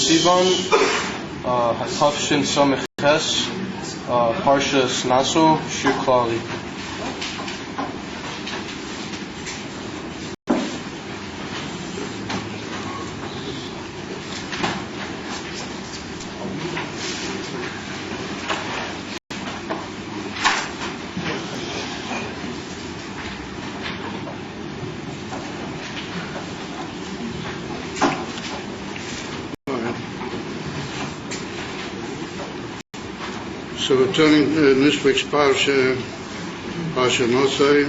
Sivan, Hatafshin Samiches, Parshas Naso, Shir Klali. So we're turning this week's Parsha Naso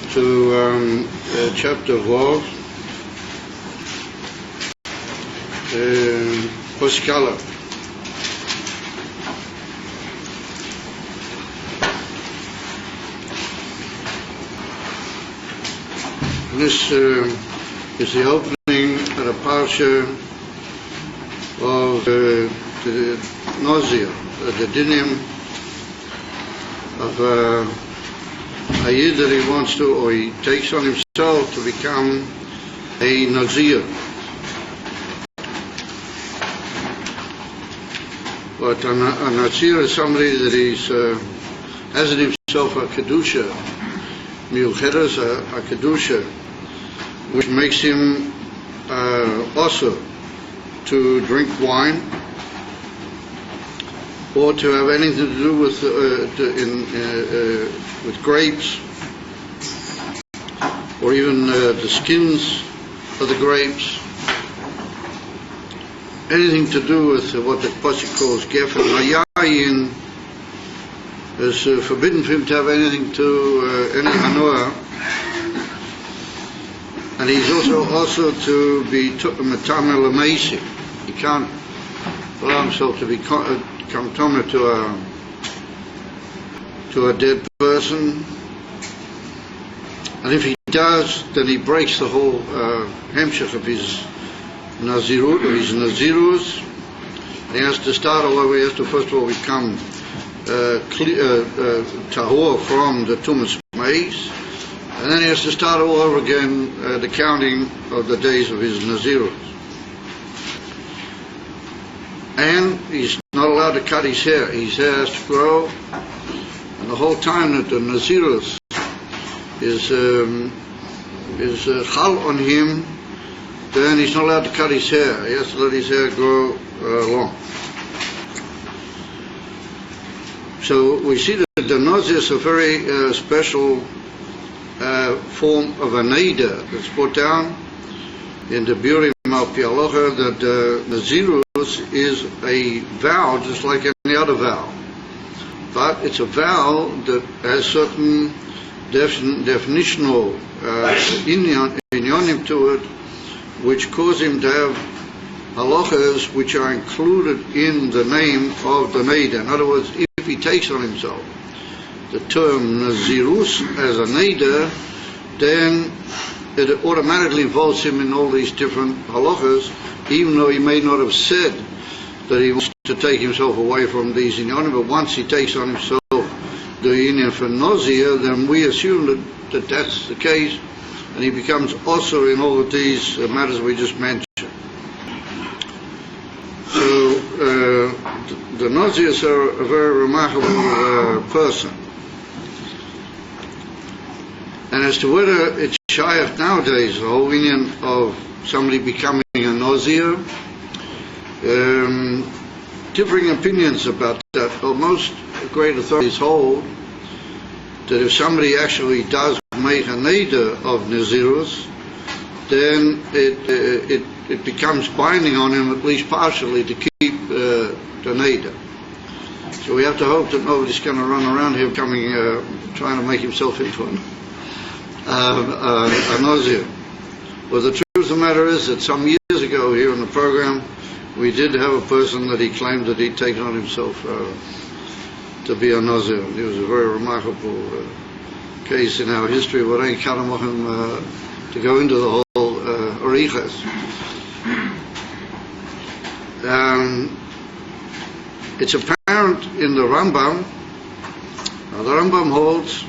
to chapter Vav, Poskala. This is the opening of the Parsha of the Nazir, the dinim of a yid that he wants to, or he takes on himself to become a Nazir. But a Nazir is somebody that has in himself a kedusha, miucheres, a kedusha, which makes him also to drink wine, or to have anything to do with grapes, or even the skins of the grapes. Anything to do with what the Pasuk calls gefen hayayin is forbidden for him to have anything to any hanoah, and he's also to be metame l'meisi. He can't allow himself to become tama to a dead person, and if he does, then he breaks the whole hemshech of his nazirut, or his nazirus. He has to start all over. He has to first of all become tahor from the tumas meis, and then he has to start all over again the counting of the days of his nazirus. And he's not allowed to cut his hair. His hair has to grow, and the whole time that the Nazirus is chal on him, then he's not allowed to cut his hair. He has to let his hair grow long. So we see that the Nazir is a very special form of a neder that's put down in the Burim al Pi Halacha, that the Nazirus is a vow just like any other vow, but it's a vow that has certain definitional inyanim to it, which cause him to have halachas which are included in the name of the neder. In other words, if he takes on himself the term Nazirus as a neder, then it automatically involves him in all these different halachas, even though he may not have said that he wants to take himself away from these inyanim. But once he takes on himself the inyan for Nazir, then we assume that that's the case, and he becomes also in all of these matters we just mentioned. So the Nazirs are a very remarkable person. And as to whether it's shayach nowadays, the whole inyan of somebody becoming a Nazir, differing opinions about that. But most great authorities hold that if somebody actually does make a neder of Nazirus, then it becomes binding on him, at least partially, to keep the neder. So we have to hope that nobody's going to run around here trying to make himself into a Nazir. Well, the truth of the matter is that some years ago here on the program, we did have a person that he claimed that he'd taken on himself to be a Nazir. It was a very remarkable case in our history. We ain't to go into the whole arichas. It's apparent in the Rambam. Now, the Rambam holds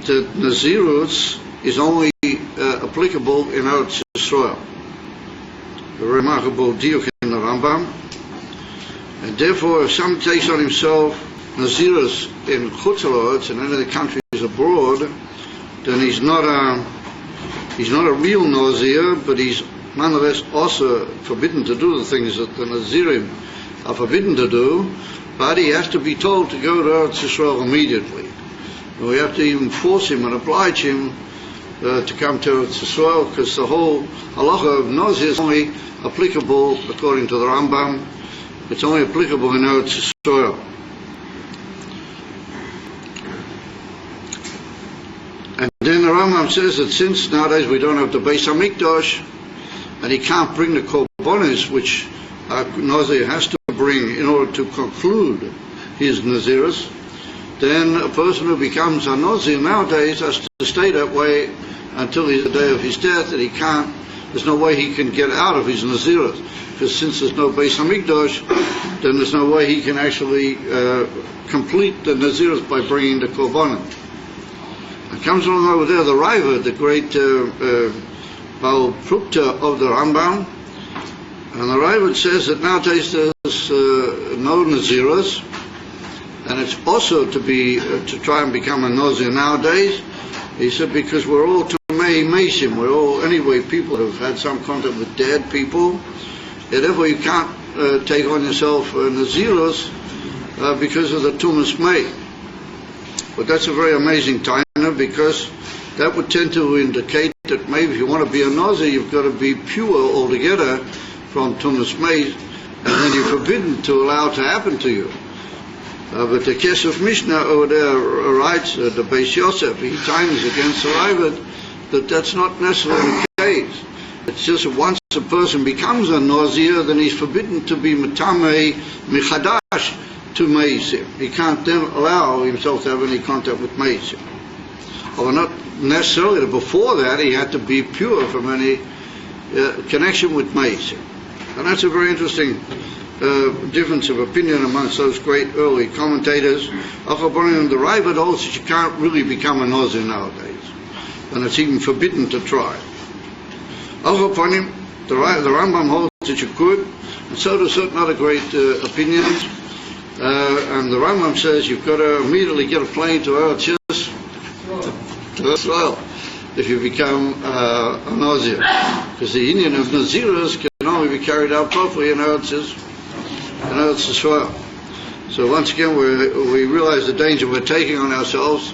that Nazirus is only applicable in Eretz Yisrael. a remarkable diuk in the Rambam. And therefore, if someone takes on himself Nazirus in Chutz La'aretz, in any of the countries abroad, then he's not a real Nazir, but he's nonetheless also forbidden to do the things that the Nazirim are forbidden to do, but he has to be told to go to Eretz Yisrael immediately. And we have to even force him and oblige him to come to Eretz Yisrael, because the whole halacha of Nazir is only applicable, according to the Rambam, it's only applicable in Eretz Yisrael. And then the Rambam says that since nowadays we don't have the Beis HaMikdash, and he can't bring the korbanos which a Nazir has to bring in order to conclude his Nazirus, then a person who becomes a Nazir nowadays has to stay that way until the day of his death, and there's no way he can get out of his Nazirus, because since there's no Beis HaMikdash, then there's no way he can actually complete the Nazirus by bringing the korbanos. It comes along over there, the Raiva, the great Baal Prukta of the Rambam, and the Raiva says that nowadays there's no Nazirus, and it's also to try and become a Nazir nowadays. He said because we're all Tumei Mesim, we're all anyway people who've had some contact with dead people, and therefore you can't take on yourself Nazirus because of the Tumas Mei. But that's a very amazing time, because that would tend to indicate that maybe if you want to be a Nazir, you've got to be pure altogether from Tumas Mei, and then you're forbidden to allow it to happen to you. But the Kesef Mishnah over there writes, the Beis Yosef, he times against the Raiva that that's not necessarily the case. It's just that once a person becomes a Nazir, then he's forbidden to be Metamei Michadash to Meisim. He can't then allow himself to have any contact with Meisim. Or not necessarily, before that he had to be pure from any connection with Meisim. And that's a very interesting difference of opinion amongst those great early commentators. Achabonim, the Raiva holds that you can't really become a Nazir nowadays, and it's even forbidden to try. Achabonim, the Rambam holds that you could, and so do certain other great opinions. And the Rambam says you've got to immediately get a plane to Eretz Yisrael if you become a Nazir, because the union of Naziras can only be carried out properly in Eretz Yisrael. So once again we realize the danger we're taking on ourselves,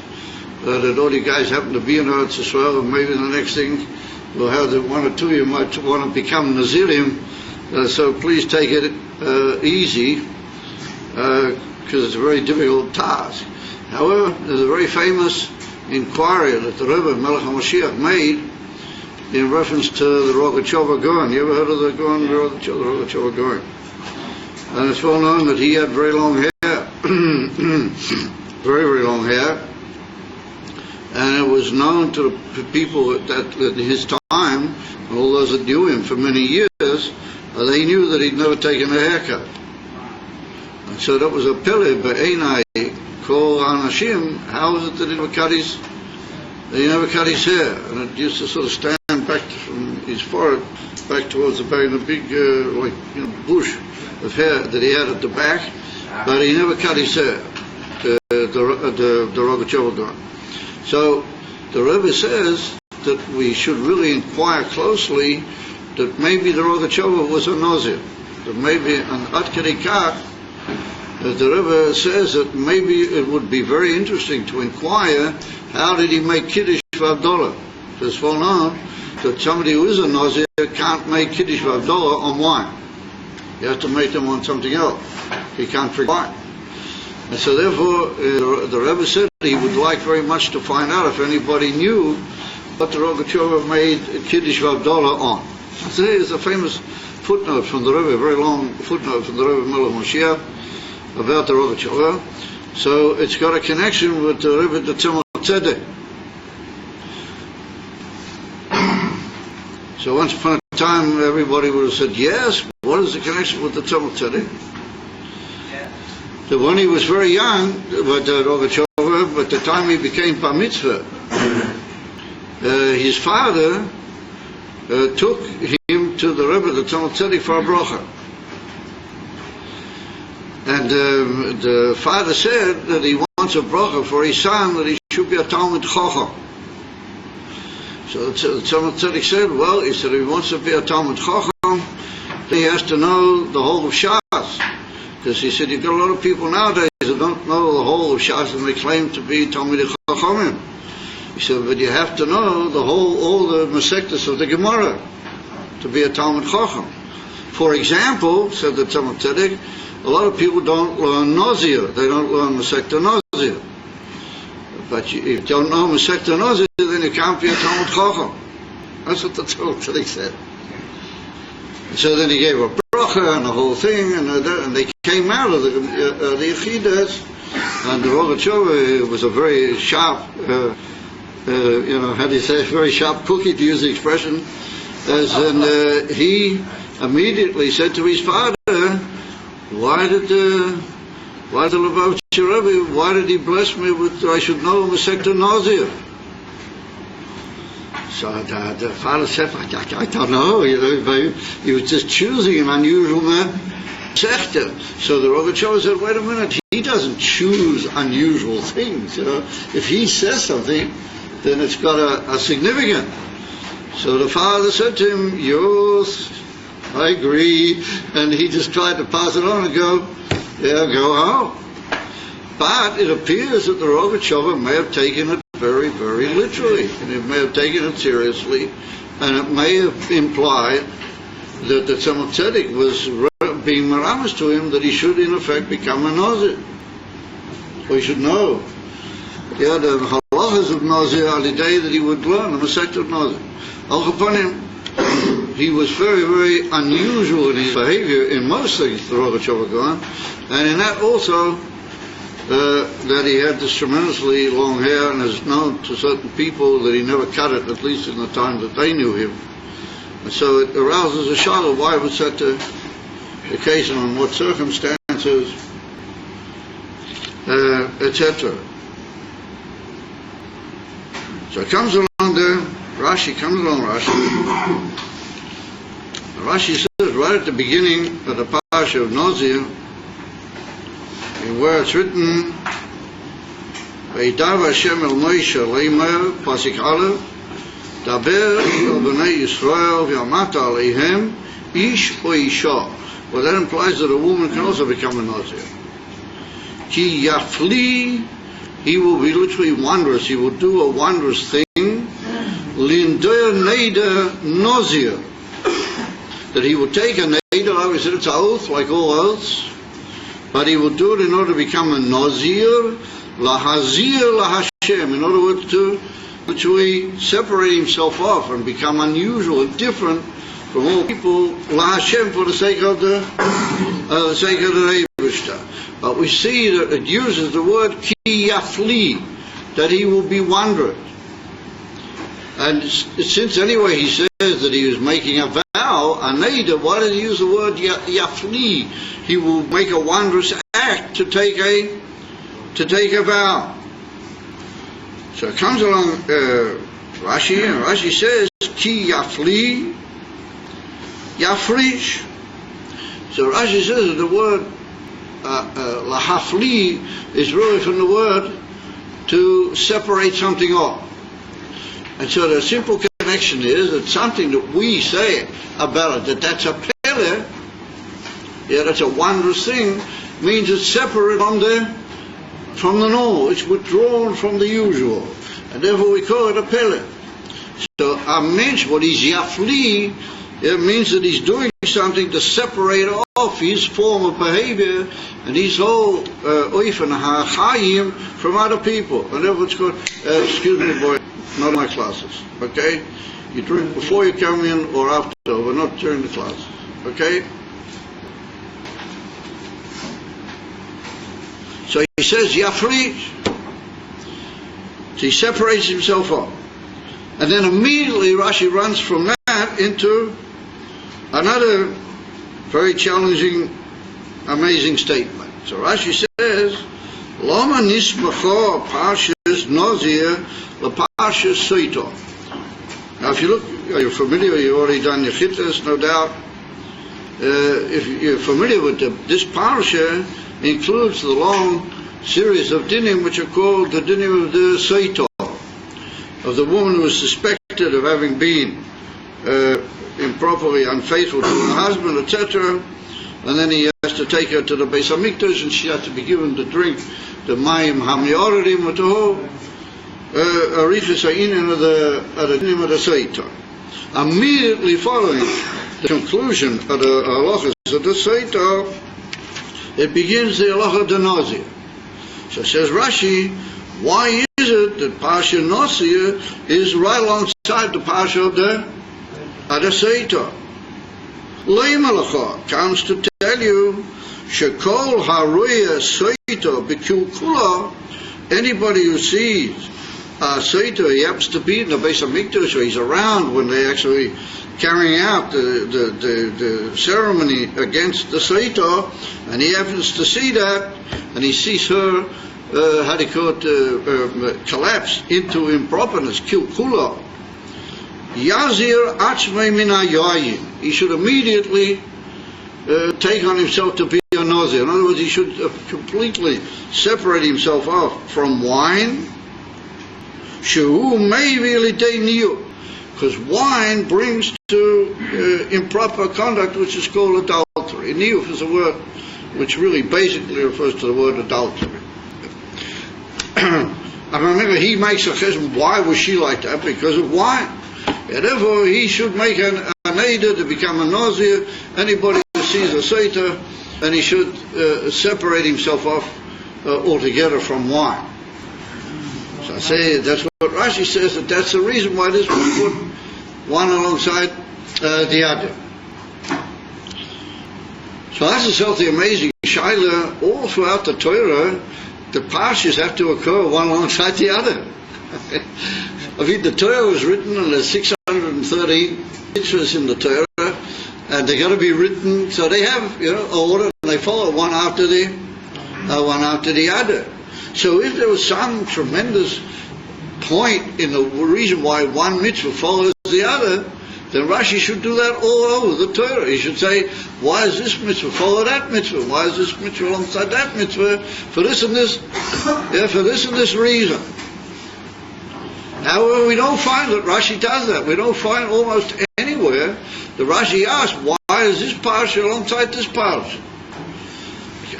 that all you guys happen to be in Eretz Yisrael, and maybe the next thing we'll have that one or two of you might want to become Nazirim, so please take it easy, because it's a very difficult task. However, there's a very famous inquiry that the Rebbe Melech HaMashiach made in reference to the Rogatchover Gaon. You ever heard of the Gaon, the Rogatchover Gaon? And it's well known that he had very long hair, very, very long hair, and it was known to the people at his time, and all those that knew him for many years, they knew that he'd never taken a haircut. And so that was a pele be'enai kol anashim. How is it that he never cut his hair? And it used to sort of stand back from his forehead back towards the back, and a big bush of hair that he had at the back, but he never cut his hair, the Rogatchover Gaon. So the Rebbe says that we should really inquire closely that maybe the Rogatchover was a Nazir, that maybe an Ad Kedei Kach, that the Rebbe says that maybe it would be very interesting to inquire how did he make Kiddush V'Avdolah. It's well known that somebody who is a Nazir can't make Kiddush V'Avdolah on wine. He has to make them on something else. He can't drink wine. And so therefore, the Rebbe said he would like very much to find out if anybody knew what the Rogatchover made Kiddush V'Avdolah on. So there's a famous footnote from the Rebbe, a very long footnote from the Rebbe Melech Moshiach about the Rogatchover. So it's got a connection with the Rebbe the Tzemach Tzedek. So once upon a time, everybody would have said, yes, what is the connection with the Tzemach Tzedek? That when he was very young, but Rogatchover, by the time he became Bar Mitzvah, his father took him to the Rebbe, the Tzemach Tzedek, for a bracha. And the father said that he wants a bracha for his son, that he should be a Talmid Chacham. So the Tzemach Tzedek said, well, he said if he wants to be a Talmid Chacham, then he has to know the whole of Shas. Because he said, you've got a lot of people nowadays that don't know the whole of Shas and they claim to be Talmidei Chachamim. He said, but you have to know all the Masechtas of the Gemara to be a Talmid Chacham. For example, said the Tzemach Tzedek, a lot of people don't learn Nazir. They don't learn Masechta Nazir. But if you don't know Masechta Nazir, then you can't be a Talmid Chacham. That's what the Tzemach Tzedek said. So then he gave a bracha and the whole thing, and they came out of the Yechidas, and the Rogatchover was a very sharp, how do you say, very sharp cookie, to use the expression, and he immediately said to his father, why did the Lubavitcher Rebbe, why did he bless me with, I should know Masechta Nazir? So the father said, I don't know, he was just choosing an unusual sector. So the Rogatchover said, wait a minute, he doesn't choose unusual things. If he says something, then it's got a significance. So the father said to him, yes, I agree, and he just tried to pass it on and go home. But it appears that the Rogatchover may have taken it very, very literally, and it may have taken it seriously, and it may have implied that the Tzemach Tzedek was being meramis to him that he should in effect become a Nazir. Or he should know. The halachas of Nazir on the day that he would learn the Masechta of Nazir. Al Kapanim, he was very, very unusual in his behavior in most things, the Rogatchover gone, and in that also, that he had this tremendously long hair, and is known to certain people that he never cut it, at least in the time that they knew him. And so it arouses a shadow why was such a occasion, on what circumstances, etc. So it comes along there, Rashi. Rashi says right at the beginning of the parasha of Nazir, where it's written, Veidav Hashem el Moshe leimer, pasuk aleph, daber el bnei Yisrael v'amata aleihem, ish o isha. Well, that implies that a woman can also become a Nazir. Ki yafli, he will be literally wondrous, he will do a wondrous thing, lindur neder Nazir, that he will take a neder, I always said it's an oath, like all oaths, but he will do it in order to become a Nazir, lahazir lahashem, in other words, to literally separate himself off and become unusual and different from all people, lahashem, for the sake of the Eibishter. But we see that it uses the word ki yafli, that he will be wondrous. And since anyway he says that he was making a vow, a neder, why did he use the word yafli? He will make a wondrous act to take a vow. So it comes along Rashi, and Rashi says ki yafli yafrish. So Rashi says that the word lahafli is really from the word to separate something off. And so the simple connection is that something that we say about it, that's a pele, that's a wondrous thing, means it's separate from the normal, it's withdrawn from the usual, and therefore we call it a pele. So a mensch, what he's yafli, it means that he's doing something to separate off his form of behavior and his whole oifen ha'chayim from other people. And therefore it's called, excuse me boy, not my classes, okay? You drink before you come in or after, but not during the class, okay? So he says, Yafri, so he separates himself off. And then immediately Rashi runs from that into another very challenging, amazing statement. So Rashi says, Lama nisbacho parshas Nazir leparshas Soito. Now, if you look, you're familiar, you've already done your chittas, no doubt. If you're familiar with this parasha, includes the long series of dinim which are called the dinim of the Seitor, of the woman who was suspected of having been improperly unfaithful to her husband, etc. And then he has to take her to the Beis Hamikdash, and she has to be given to drink the Mayim Hamiorim or the Arichas Ha'inin of the dinim of the Seitor. Immediately following the conclusion of the halachas of the Seitor, it begins the halacha of the Nazir. So says Rashi, why is it that Parsha Nazir is right alongside the Parsha of the Seitor? Leimalacha comes to tell you, Shekol Haruya Seitor B'Kul Kula, anybody who sees Seitor, he happens to be in the Beis Hamikdash, or he's around when they're actually carrying out the ceremony against the Seitor, and he happens to see that, and he sees her, collapse into improperness, kilkula. Yazir Achmei Min HaYayin. He should immediately take on himself to be a nazir. In other words, he should completely separate himself off from wine. Shehu Meivi Lidei Niyu, because wine brings to improper conduct, which is called adultery. Niyuf is a word which really basically refers to the word adultery. I remember he makes a chesed, why was she like that? Because of wine. And therefore he should make an Eidah to become a nazir. Anybody who sees a Seitor, and he should separate himself off altogether from wine. So I say that's what Rashi says, that's the reason why this was put one alongside the other. So that's itself the amazing shaila. All throughout the Torah, the parshas have to occur one alongside the other. I mean, the Torah was written, and there's 613 mitzvahs in the Torah, and they got to be written, so they have, order, and they follow one after the other. So if there was some tremendous point in the reason why one mitzvah follows the other, then Rashi should do that all over the Torah. He should say, why is this mitzvah follow that mitzvah? Why is this mitzvah alongside that mitzvah? For this and this, for this and this reason. However, we don't find that Rashi does that. We don't find almost anywhere that Rashi asks, why is this parsha alongside this parsha?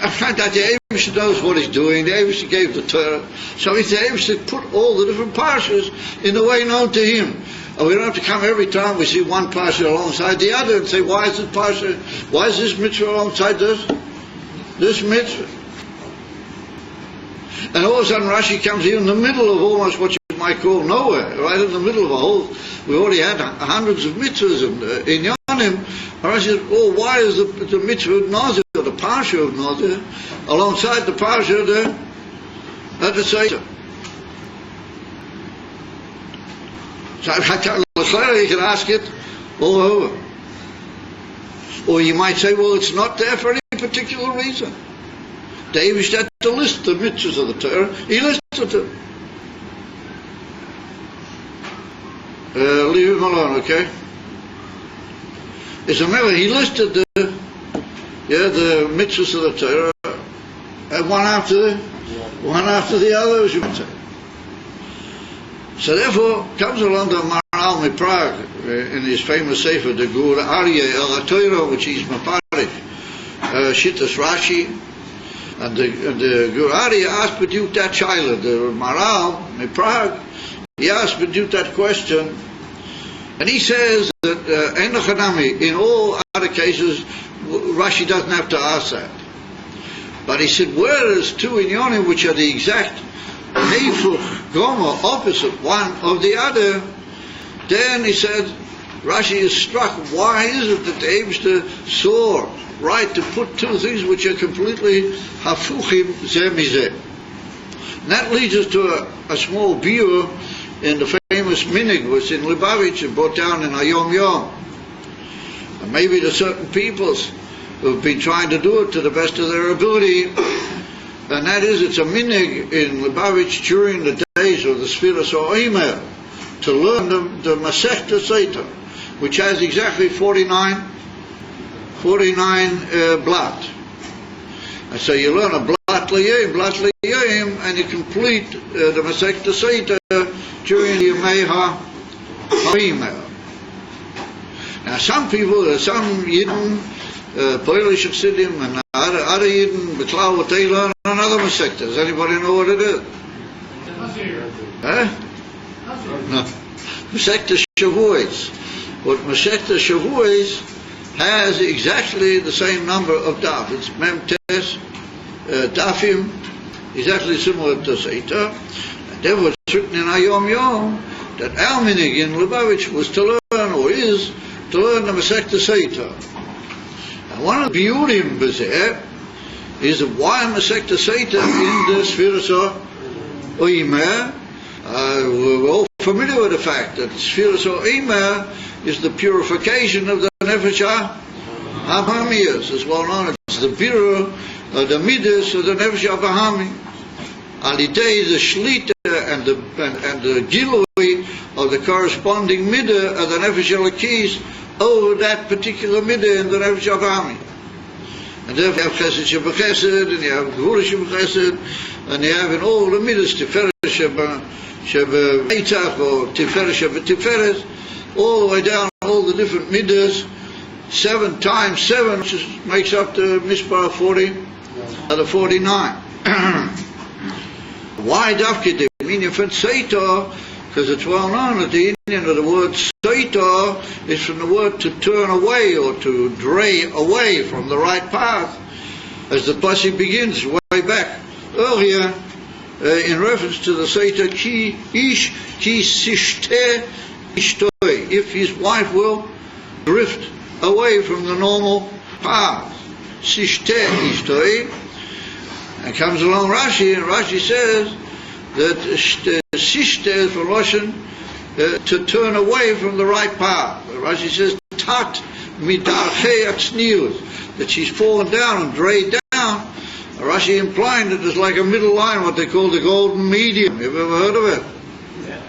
I find that the Eibush knows what he's doing. The Eibush gave the Torah. So it's the Eibush that put all the different parshas in the way known to him. And we don't have to come every time we see one parsha alongside the other and say, why is this parsha, why is this mitzvah alongside this mitzvah? And all of a sudden Rashi comes here in the middle of almost what you might call nowhere, right in the middle of a whole, we already had hundreds of mitzvahs in Yonim. And Rashi says, oh, why is the mitzvah of Nazir, or the parsha of Nazir, alongside the parsha of the Seitor? So you can ask it all over. Or you might say, well, it's not there for any particular reason. David had to list the mitzvahs of the Torah. He listed them. Leave him alone, okay? As a matter, he listed the mitzvahs of the Torah, and one after the other, as you would say. So therefore, comes along the Maharal Miprag in his famous sefer, the Gur Aryeh El Torah, which is Maparik, Shittas Rashi, and the Gur Aryeh asked B'diuk that child, the Maharal Miprag, he asked B'diuk that question, and he says that in all other cases, Rashi doesn't have to ask that. But he said, whereas two inyonim which are the exact Heifuch, Gomer, opposite one of the other, then he said, Rashi is struck, why is it that the Eibster saw right to put two things which are completely hafuchim zeh mizeh? And that leads us to a small biur in the famous minig, which in Lubavitch and brought down in Hayom Yom. And maybe to certain peoples who have been trying to do it to the best of their ability, and that is, it's a minig in Lubavitch during the days of the Sfiras Oimer, to learn the Masechta Seita, which has exactly 49 blat. And so you learn a blat l'yayim, and you complete the Masechta Seita during the Yemei HaOimer. Now some people, some Yidden, Polish Chassidim, and other Yidden, B'Klau, what they learn on other Masechta. Does anybody know what it is? Huh? No. Masechta Shavuos. But Masechta Shavuos has exactly the same number of daf. It's Memtes, dafim, exactly similar to Seita. And therefore it's written in Hayom Yom that our minig in Lubavitch was to learn, or is, to learn the Masechta Seita. And one of the biurim b'zeh is why Masechta Seita in the Sfiras Oimer. We're all familiar with the fact that Sfiras Oimer is the purification of the Nefesh HaBahamiyas, as well known as the Birur, the Midas of the Nefesh HaBahami. Alidei, the Shlita and the Gilui of the corresponding Midah of the Nefesh Elokis over that particular Midah in the Nefesh HaBahami. And therefore you have Chesed Shebechesed, and you have Gvura Shebechesed, and you have in all the Midas Tiferet Shebeitzach, or Tiferet Shebetiferes, all the way down, all the different Midas, 7 times 7, which makes up the Mispar 40, the 49. Why Dafke the meaning for Seita? Because it's well known that the Indian of the word Seita is from the word to turn away, or to dray away from the right path, as the pasuk begins way back earlier, in reference to the Seita ki sishte ishtoi, if his wife will drift away from the normal path. Sishte ishtoi. And comes along Rashi, and Rashi says that sishte is for Russian to turn away from the right path. Rashi says tat midarchei atznius, that she's fallen down and drayed down. Rashi implying that there's like a middle line, what they call the golden medium. You've ever heard of it? Yeah.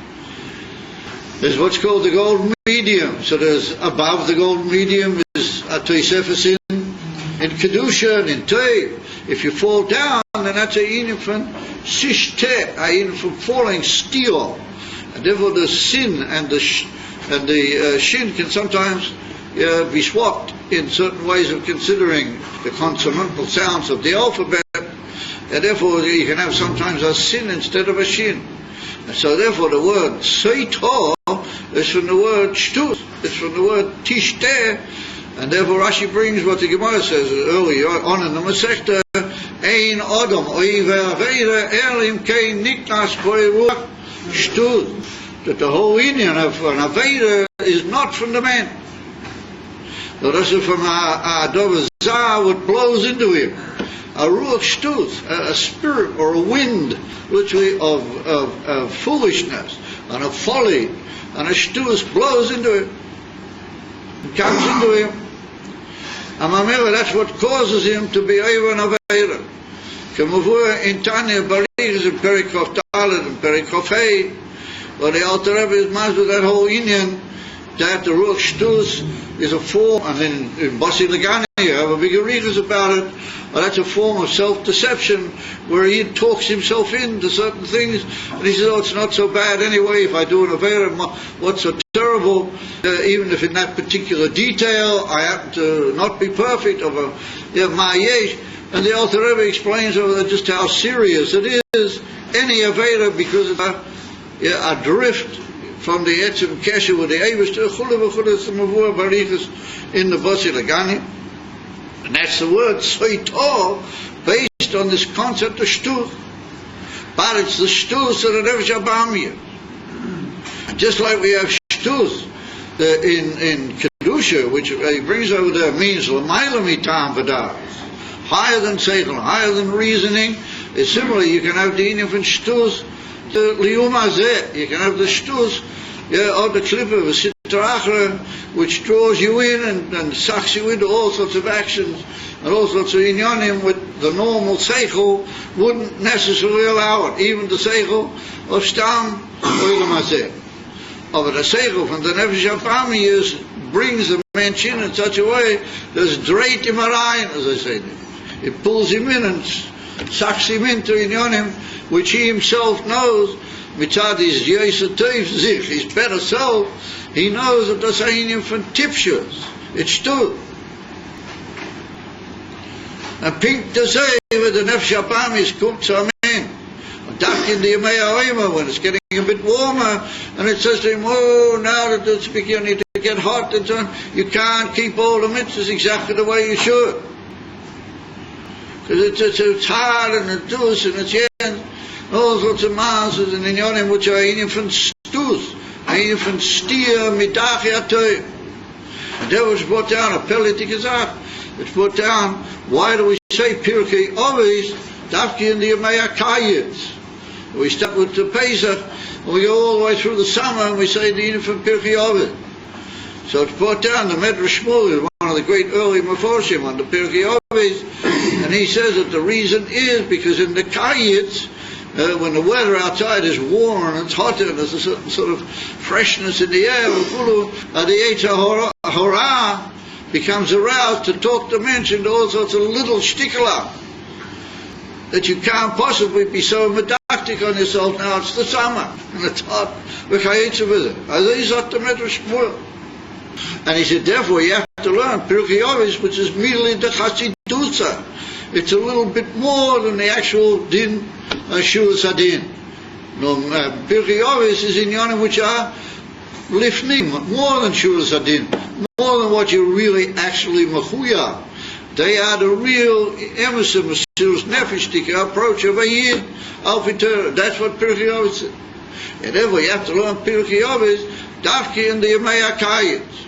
There's what's called the golden medium. So there's above the golden medium is Atoisephasin in Kedusha and in Teiv. If you fall down, then that's a yin from sishte, a yin from falling steel. And therefore the sin and the shin can sometimes be swapped in certain ways of considering the consonantal sounds of the alphabet, and therefore you can have sometimes a sin instead of a shin. And so therefore the word seito is from the word shtus, it's from the word tishteh, and therefore Rashi brings what the Gemara says earlier on in the Masechta, ein odom oiver aveira elim kein niknas koiruach shtus, that the whole union of an aveira is not from the man. But also from a dover zah, what blows into him, a ruach shtus, a spirit or a wind, literally of foolishness and of folly, and a shtus blows into him, comes into him. And remember, that's what causes him to be over and aveira. Kemuvur in Tanya Barichas and Perikof Dalet and Perikof Hey, where the Alter Rebbe is master that whole union, that the Ruach Shtus is a form, and then in Basi Legani you have a big Arichas about it, but that's a form of self-deception where he talks himself into certain things, and he says, oh, it's not so bad anyway if I do an Avera, what's so terrible, even if in that particular detail I happen to not be perfect, of a Ma'yesh. And the Alter Rebbe explains over there just how serious it is, any Avera, because of a drift from the Etzim Kesher with the Eivish to Chulav Barichas in the Basi Legani. And that's the word Soito, based on this concept of Shtus. But it's the Shtus of the Nefesh HaBahamiyah. Just like we have Shtus in Kedusha, which he brings over there, means L'mayla mitam v'das, higher than Seichel, higher than reasoning. Similarly, you can have the Inyan from Shtus to Liyum Hazeh. You can have the Shtus, or the clip of a Sitra Achra, which draws you in and sucks you into all sorts of actions and all sorts of inyanim with the normal Seichel wouldn't necessarily allow it, even the Seichel of Stam Oilam Hazeh. Aber der Seichel von der Nefesh Abami brings the mensch in such a way that it's dreht him rein, as I say. It pulls him in and sucks him into inyonim, which he himself knows, mitzad his yesa teif zich, his better self, he knows that das ein von tipshus. It's true. And pink to say with the Nefesh Abami kommt zu Amen. Dark in the Yemei when it's getting a bit warmer, and it says to him, oh, now that it's beginning to get hot and so on, you can't keep all the mitzvahs exactly the way you should. Because it's hard and it's dus and it's yen, all sorts of masses and inyonim which are in from stus, in from stier mitach yatoy. And that was brought down, a pelletic gesagt. It's brought down, why do we say Pirkei Avos, Dafki in the Yemei Kayitz? We start with the Pesach, and we go all the way through the summer, and we say the Eden from Pirkei Avos. So it's brought down, the Medrash Shmuel is one of the great early Meforshim on the Pirkei Avos, and he says that the reason is because in the Kayitz, when the weather outside is warm and it's hotter and there's a certain sort of freshness in the air, the Yetzer Hara becomes aroused to talk to mention all sorts of little shtikla that you can't possibly be so medactic on yourself. Now it's the summer and it's hot. And he said, therefore you have to learn Pirkei Avos, which is merely the Chassidusa. It's a little bit more than the actual din Shuas Hadin. No, Pirkei Avos is in Yonim which are lifnim, more than Shuas Hadin, more than what you really actually mechuya. They are the real emerson, Mesiras Nefesh approach of a Yid, Alpi Torah. That's what Pirkei Avos is. And therefore you have to learn Pirkei Avos, Dafki in the Yemei HaKayitz.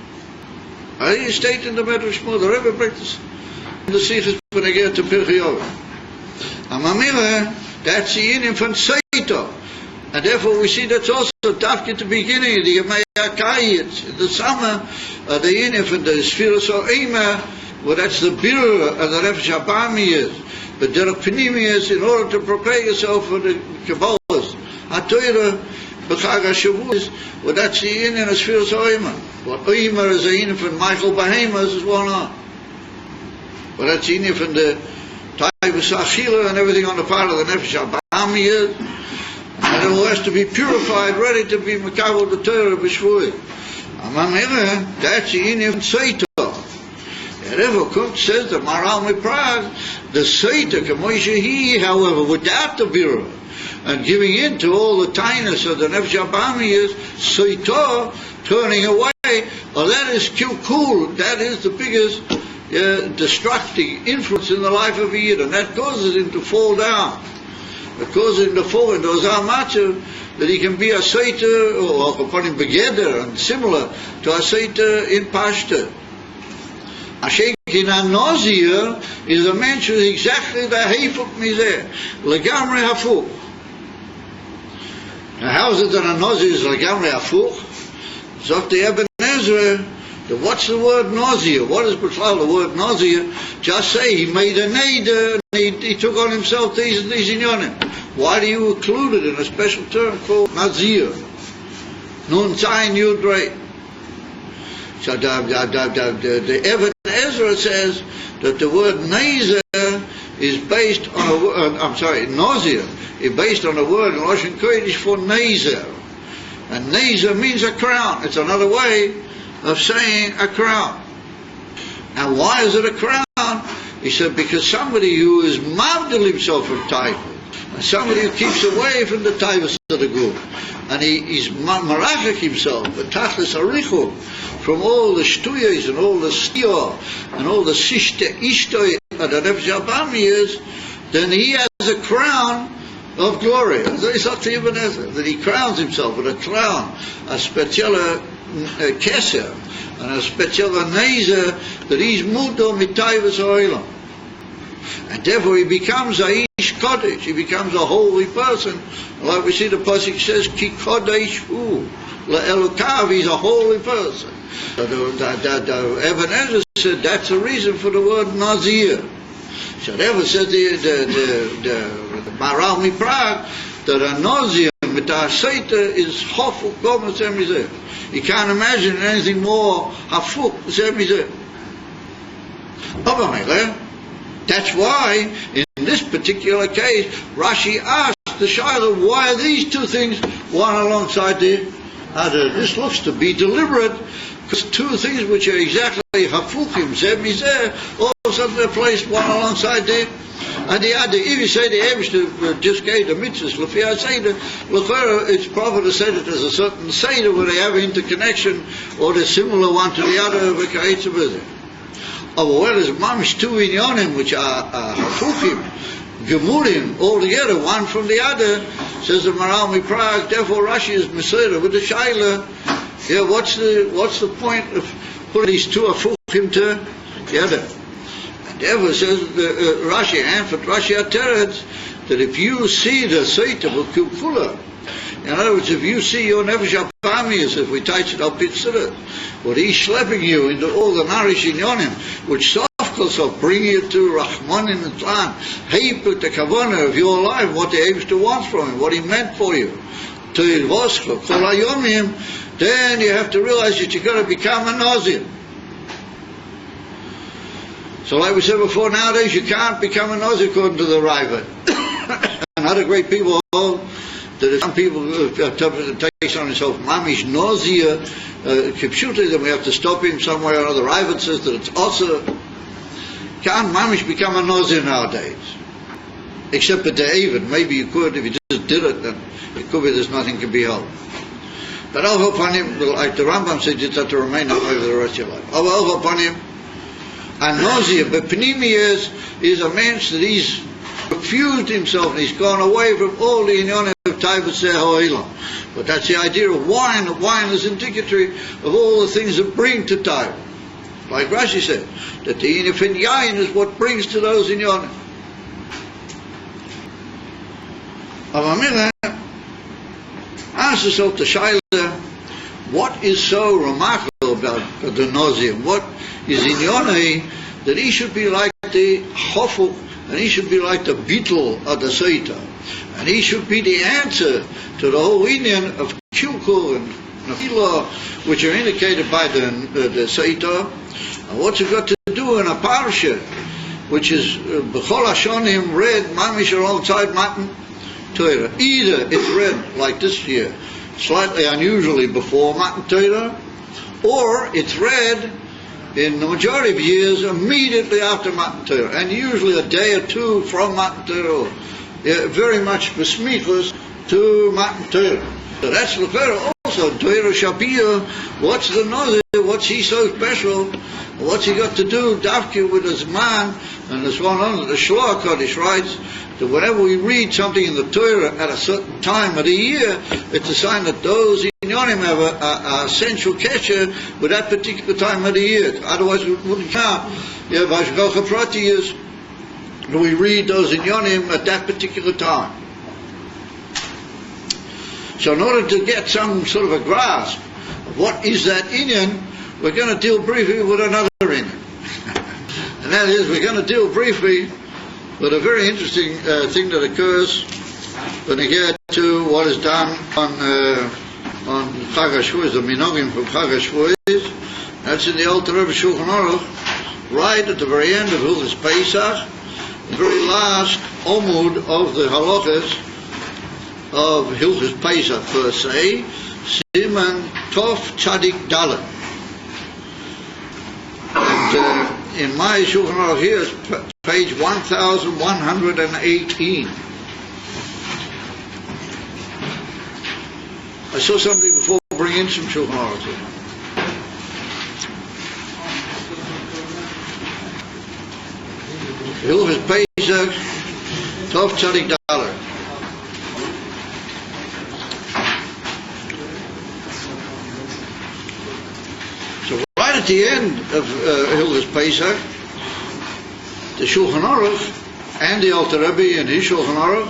I didn't state in the Medrash Shmuel, the Rebbe practice in the Sichos when they get to Pirkei Avos. And Mamila, that's the Indian from Seito. And therefore we see that's also Dafki at the beginning of the Yemei HaKayitz. In the summer, the Indian from the Sfiras O'Ema, well, that's the birur and the Nefesh Abami is. But there are panimias in order to prepare yourself for the Kabbalahs. HaTorah, B'chag HaShavuos, well, that's the Indian of Sfiras O'Ema. What O'Ema is the Indian from Michael Behemoth is one on. Well, that's the Indian from the Taivus Achila and everything on the part of the Nefesh Abami is. And it all has to be purified, ready to be Makabel the Torah B'Shvuah. Amam that's the Indian from Seito. Whatever Kunt says the Maral Miprag, the Seita Kamoishahi, however, without the Birur, and giving in to all the tiness of the Nefesh Abami is Seita, turning away, well, that is Kilkul, that is the biggest destructive influence in the life of a Yid, and that causes him to fall down. It causes him to fall into a Zamachu, that he can be a Seita, or upon him Begeder, and similar to a Seita in Pashta. SHK Naso is a mensch who is exactly the Heifuk Mizeh, Legamre Hafuk. Now how is it that a Naso is Legamre Hafuk? So the Eben Ezra, what's the word nausea? What is the word nausea? Just say he made a neder and he took on himself these and these inyonim. Why do you include it in a special term called nazir? Nun zayin yud rei. So the Eben Ezra says that the word nazer is based on a word, nausea is based on a word in Lashon Kodesh for nazer. And nazer means a crown. It's another way of saying a crown. And why is it a crown? He said because somebody who is mavdil himself from taivus, somebody who keeps away from the taivus of the group, and he's marachik himself, but tachlis arichu, from all the shtuyas and all the stiyah and all the sishte ishtoi that the Nefesh Abami is, then he has a crown of glory. It's up to Ibn Ezra that he crowns himself with a crown, a special keser, and a special nezer that he's mudo mitayvus oilam. And therefore he becomes a ish kodesh, he becomes a holy person. Like we see the pasuk says, ki kodesh hu, le'elokav, he's a holy person. So the Eben Ezra said that's the reason for the word nazir. So therefore said the Maral Miprag that a nazir Inyonim, mit der Seite is hofuk gomes emizeh. You can't imagine anything more hafuk emizeh. That's why, in this particular case, Rashi asked the Shaila, why are these two things one alongside the other? This looks to be deliberate, because two things which are exactly hafukim, zemizeh, all of a sudden they're placed one alongside the other. If you say the Eibishter just gave the mitzvahs, Lefia Seder, it's proper to say that there's a certain Seder where they have interconnection, or they're similar one to the other, well, there's mamish two inyonim which are hafukim, gemurim, all together, one from the other, says the Maral Prague. Therefore Rashi is Meseder with the Shaila. Yeah, what's the point of putting these two hafukim together? And therefore says Rashi, and for Rashi Ateret, that if you see the Seita B'Kupula, in other words, if you see your Nefesh HaPami, if we touch it up, what he's schlepping you into all the Narish Inyonim, which Sofkos bring you to Rahmanin and Tlan, he put the Kavanah of your life, what the Eibishter wants from him, what he meant for you, to Ilvosko, Kol HaYomim, then you have to realize that you're going to become a Nazir. So like we said before, nowadays you can't become a Nazir according to the Raiva. And other great people hold that some people takes on himself mamish nausea, kipshuta, then we have to stop him somewhere or other. Raiva says that it's also can't mamish become a nausea nowadays, except at the David. Maybe you could if you just did it. Then it could be there's nothing can be held. But over upon him, like the Rambam said, you have to remain that way for the rest of your life. Over upon him, and nausea, but panimi is a man that he's refused himself and he's gone away from all the inyonim of Taivas Sehoilam. But that's the idea of wine. The wine is indicatory of all the things that bring to Taiva. Like Rashi said, that the inifin yain is what brings to those inyonim. Avamila asks herself to Shaila, what is so remarkable about the nausea? What is inyonai that he should be like the hofuk, and he should be like the beetle of the Seita, and he should be the answer to the whole Indian of Kilkul and Nafila, which are indicated by the Seita. And what's it got to do in a parsha, which is B'chol Hashonim read mamish alongside Matan Torah? Either it's read like this year, slightly unusually before Matan Torah, or it's read in the majority of years immediately after Matan Torah, and usually a day or two from Matan Torah, very much besmichus to Matan Torah. So that's Lefera also, Torah Shabiyah. What's the Nazir? What's he so special? What's he got to do? Dafke with his man, and this one on the Shloah Kodesh writes that whenever we read something in the Torah at a certain time of the year, it's a sign that those inyonim have a essential kesher with that particular time of the year. Otherwise, we wouldn't count. Yeah, Vashgalcha Prati is we read those inyonim at that particular time. So in order to get some sort of a grasp of what is that inyan, we're going to deal briefly with another inyan. And that is, we're going to deal briefly with a very interesting thing that occurs when you get to what is done on Chag HaShavuos, the minogim from Chag HaShavuos. That's in the Alter Rebbe Shulchan Aruch, right at the very end of Hilchos Pesach, the very last omud of the halachas of Hilchos Pesach per se, Sivan Tov Tzadik Dalet. And in my Shulchan Aruch here is page 1118. I saw somebody before bring in some Shulchan Aruch here. Hilchos Pesach Tov Tzadik Dalet. Right at the end of Hilchos Pesach, the Shulchan Aruch and the Alter Rebbe and his Shulchan Aruch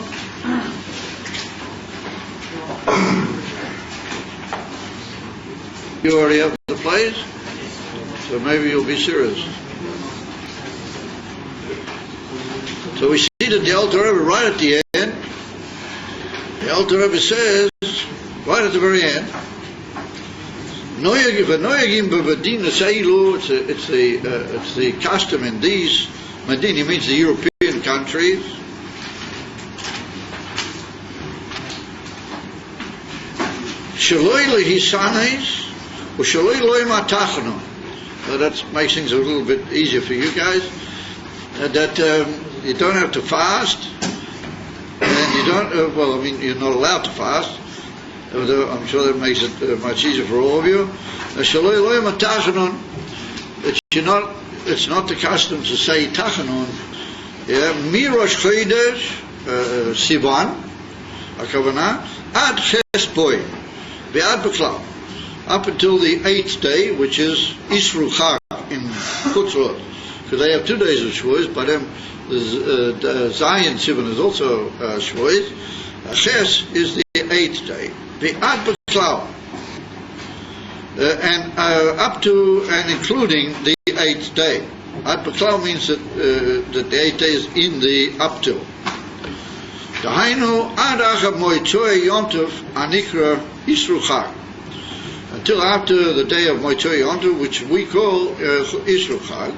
you already have the place, so maybe you'll be serious. So we see that the Alter Rebbe right at the end The Alter Rebbe says, right at the very end, it's the custom in these, Medini means the European countries, so that makes things a little bit easier for you guys, that you don't have to fast, and you don't, you're not allowed to fast, although I'm sure that makes it much easier for all of you. It's not the custom to say Tachanun. Mirosh Chodesh Sivan, Akavana, Ad Ches Boy, Be'ad B'Klav, up until the 8th day, which is Isru Chag in Chutzlot, because they have 2 days of Shavuos, but Zion Sivan is also Shavuos. Ches is the 8th day. Be'ad B'Klav, and up to and including the 8th day. Ad B'Klav means that the 8th day is in the up to. Dahainu ad achav moitzoy yontov anikra Isru Chag, until after the day of Moitzoy Yontov, which we call Isru Chag.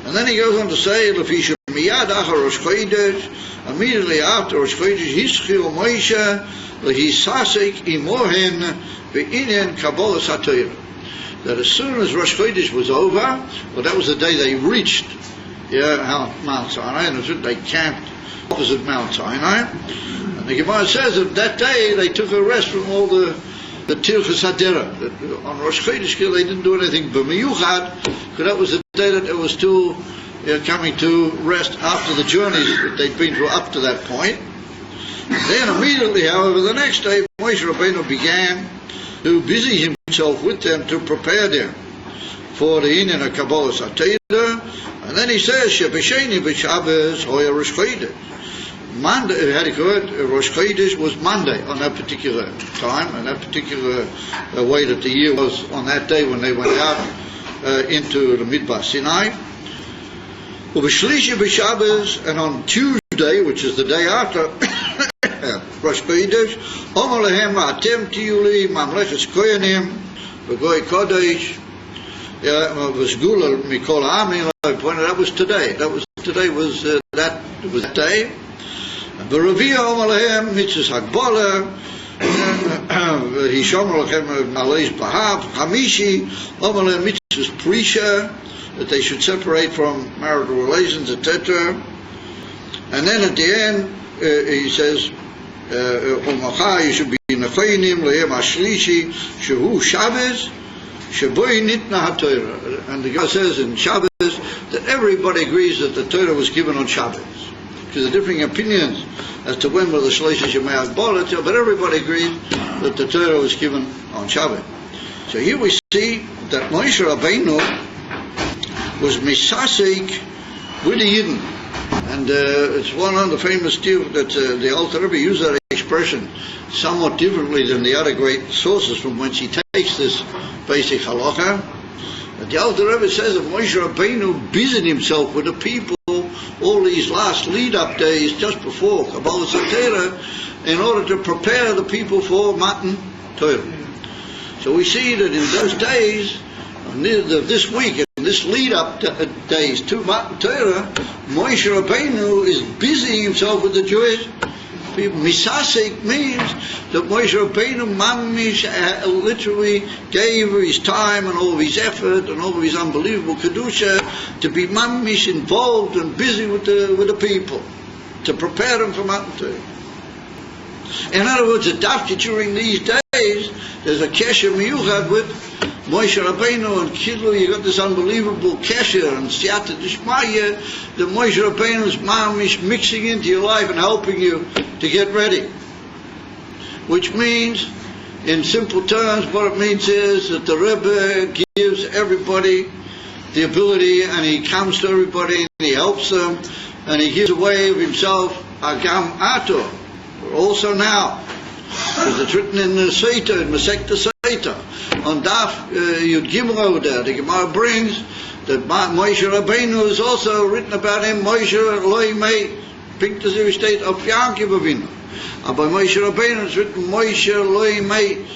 And then he goes on to say, Lefisha miyad achar Rosh Chodesh, immediately after Rosh Chodesh, Hischil Moshe lehisasek imohen ve'inyan Kabbalas HaTorah. That as soon as Rosh Chodesh was over, well, that was the day they reached Mount Sinai, and they camped opposite Mount Sinai. And the Gemara says that that day they took a rest from all the Tilchas Hadera. On Rosh Chodesh they didn't do anything but Miyuchad, because that was the day that it was still coming to rest after the journeys that they'd been through up to that point. Then immediately, however, the next day, Moshe Rabbeinu began to busy himself with them to prepare them for the Inyan of Kabbalas HaTorah. And then he says, Shebesheni b'Shabbos hoya Rosh Chodesh. Monday, had he heard, Rosh Chodesh was Monday on that particular time, and that particular way that the year was on that day when they went out into the Midbar Sinai. Ubeshlishi b'Shabbos, and on Tuesday, which is the day after Rosh Chodesh, Omer lehem atem tiyuli mamlechas koyanim v'goy kodesh v'sgula mikol ha'amim. I pointed out, that was today. That was that day. V'Ravia Omer lehem mitzvahs hagbala v'hishomer lechem maleis bahav Chamishi Omer lehem mitzvahs prisha, that they should separate from marital relations, etc. And then at the end he says, you should be nefeinim lehem ashlishi shehu Shabbos sheboi nitna haTorah. And the guy says in Shabbos that everybody agrees that the Torah was given on Shabbos, because there are differing opinions as to when were the Shloshis Yemei Hagbala, but everybody agrees that the Torah was given on Shabbos. So here we see that Moshe Rabbeinu was misasik with the Yidden. And it's one of the famous deal that the Alter Rebbe used that expression somewhat differently than the other great sources from whence he takes this basic halacha. But the Alter Rebbe says that Moshe Rabbeinu busied himself with the people all these last lead-up days just before Kabbalas HaTorah in order to prepare the people for Matan Torah. So we see that in those days, this week, in this lead-up days to Matan Torah, Moshe Rabbeinu is busying himself with the Jewish people. Misasek means that Moshe Rabbeinu mamish literally gave his time and all of his effort and all of his unbelievable kedusha to be mamish involved and busy with the people to prepare them for Matan Torah. In other words, adopted during these days, there's a kesher miyuchad with Moshe Rabbeinu and Kidlu. You got this unbelievable kesher and siyata d'shmaya that Moshe Rabbeinu's mamish mixing into your life and helping you to get ready. Which means, in simple terms, what it means is that the Rebbe gives everybody the ability, and he comes to everybody and he helps them, and he gives away of himself agam ato. Also now, because it's written in the Seita, in Masechta Seita, on Daf Yud Gimel over there, the Gemara brings that Moshe Rabbeinu is also written about him, Moshe Eloi Mei, Pinktazir state of Yankiv Avinu. And by Moshe Rabbeinu it's written, Moshe Loi Meis.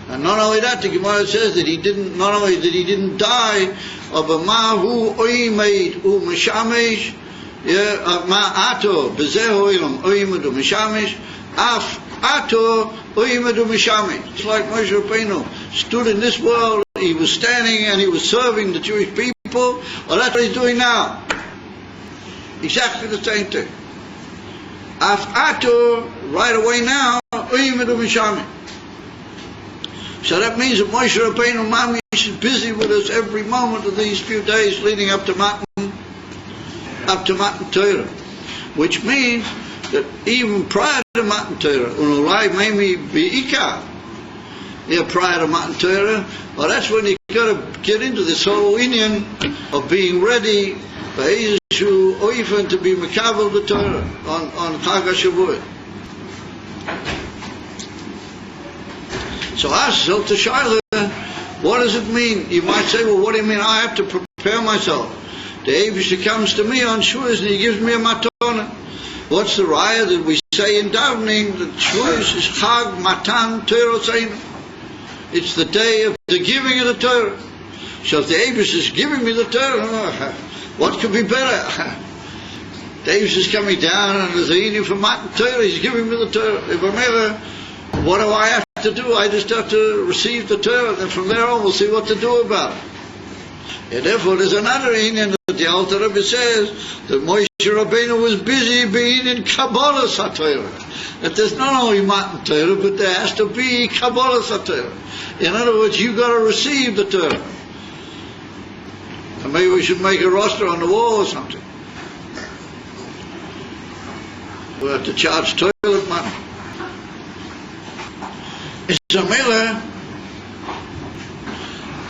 And not only that, the Gemara says that he didn't die, but Mahu Oimeid U Meshamesh, Ma'ato Bezeho Ilam Oimedu Meshamesh, Af Ato Oimedu Meshamesh. It's like Moshe Rabbeinu stood in this world, he was standing and he was serving the Jewish people. Well, that's what he's doing now. Exactly the same thing. Af Ato, right away now, Oimedu Meshamesh. So that means that Moshe Rabbeinu Mamish is busy with us every moment of these few days leading up to Matan Torah, which means that even prior to Matan Torah, Unulai maybe Be'ika, prior to Matan Torah, well, that's when you got to get into this whole union of being ready for Eishu Oifen to be Mekabel the Torah on Chag HaShavuot. So ask yourself to Shaila, what does it mean? You might say, well, what do you mean I have to prepare myself? The Eibishter comes to me on Shavuos and he gives me a matana. What's the raya that we say in davening that Shavuos is Chag Matan Torah Seinu? It's the day of the giving of the Torah. So if the Eibishter is giving me the Torah, what could be better? The Eibishter is coming down and there's a union for Matan Torah, he's giving me the Torah. If I'm ever, what do I have to do? I just have to receive the Torah, and then from there on we'll see what to do about it. And therefore there's another inyan that the Alter Rebbe says that Moshe Rabbeinu was busy being in Kabbalah HaTorah. That there's not only Matan Torah, but there has to be Kabbalah HaTorah. In other words, you got to receive the Torah. And maybe we should make a roster on the wall or something. We'll have to charge toilet money. It's a mela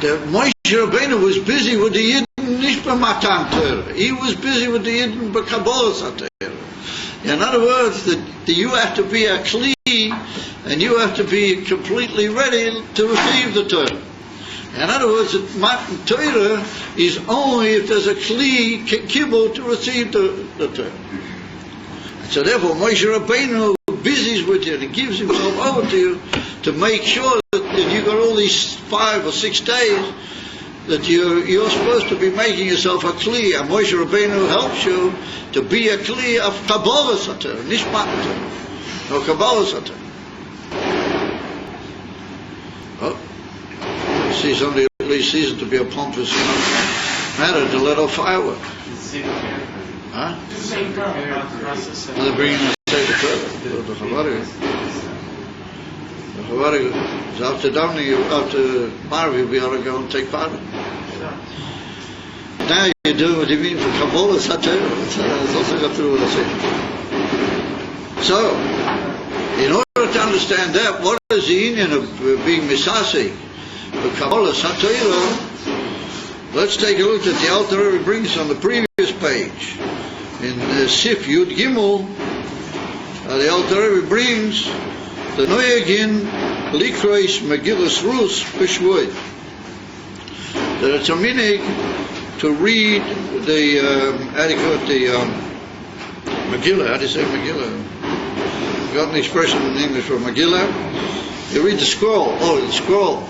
that Moshe Rabbeinu was busy with the Yidden Nishba Matan Torah. He was busy with the Yidden B'Kabbalah HaTorah. In other words, that you have to be a Kli and you have to be completely ready to receive the Torah. In other words, that Matan Torah is only if there's a Kli Kibbutz to receive the Torah. So therefore, Moshe Rabbeinu busies with you and he gives himself over to you to make sure that you've got all these 5 or 6 days that you're supposed to be making yourself a Kli, and Moshe Rabbeinu helps you to be a Kli of Kabbalah HaTorah, nicht Matan Torah, no Kabbalah HaTorah. Oh, you see somebody at least sees it to be a pompous matter to let off fireworks. Huh? Well, they're bringing us to the Torah. The Chavarga. So after davening, after Marv, you'll be able to go and take part in it. Now you're doing what you mean for Kabbalah HaTorah. That's also got to do with us. So, in order to understand that, what is the union of being Misasi for Kabbalah HaTorah? Let's take a look at the Alter Rebbe brings on the previous page. In Sif Yud Gimel, the Alter Rebbe brings the Noyagin Likrois Megillus Rus B'Shvoid. That it's a minig to read the Megillah. How do you say Megillah? I've got an expression in English for Megillah. You read the scroll. Oh, the scroll.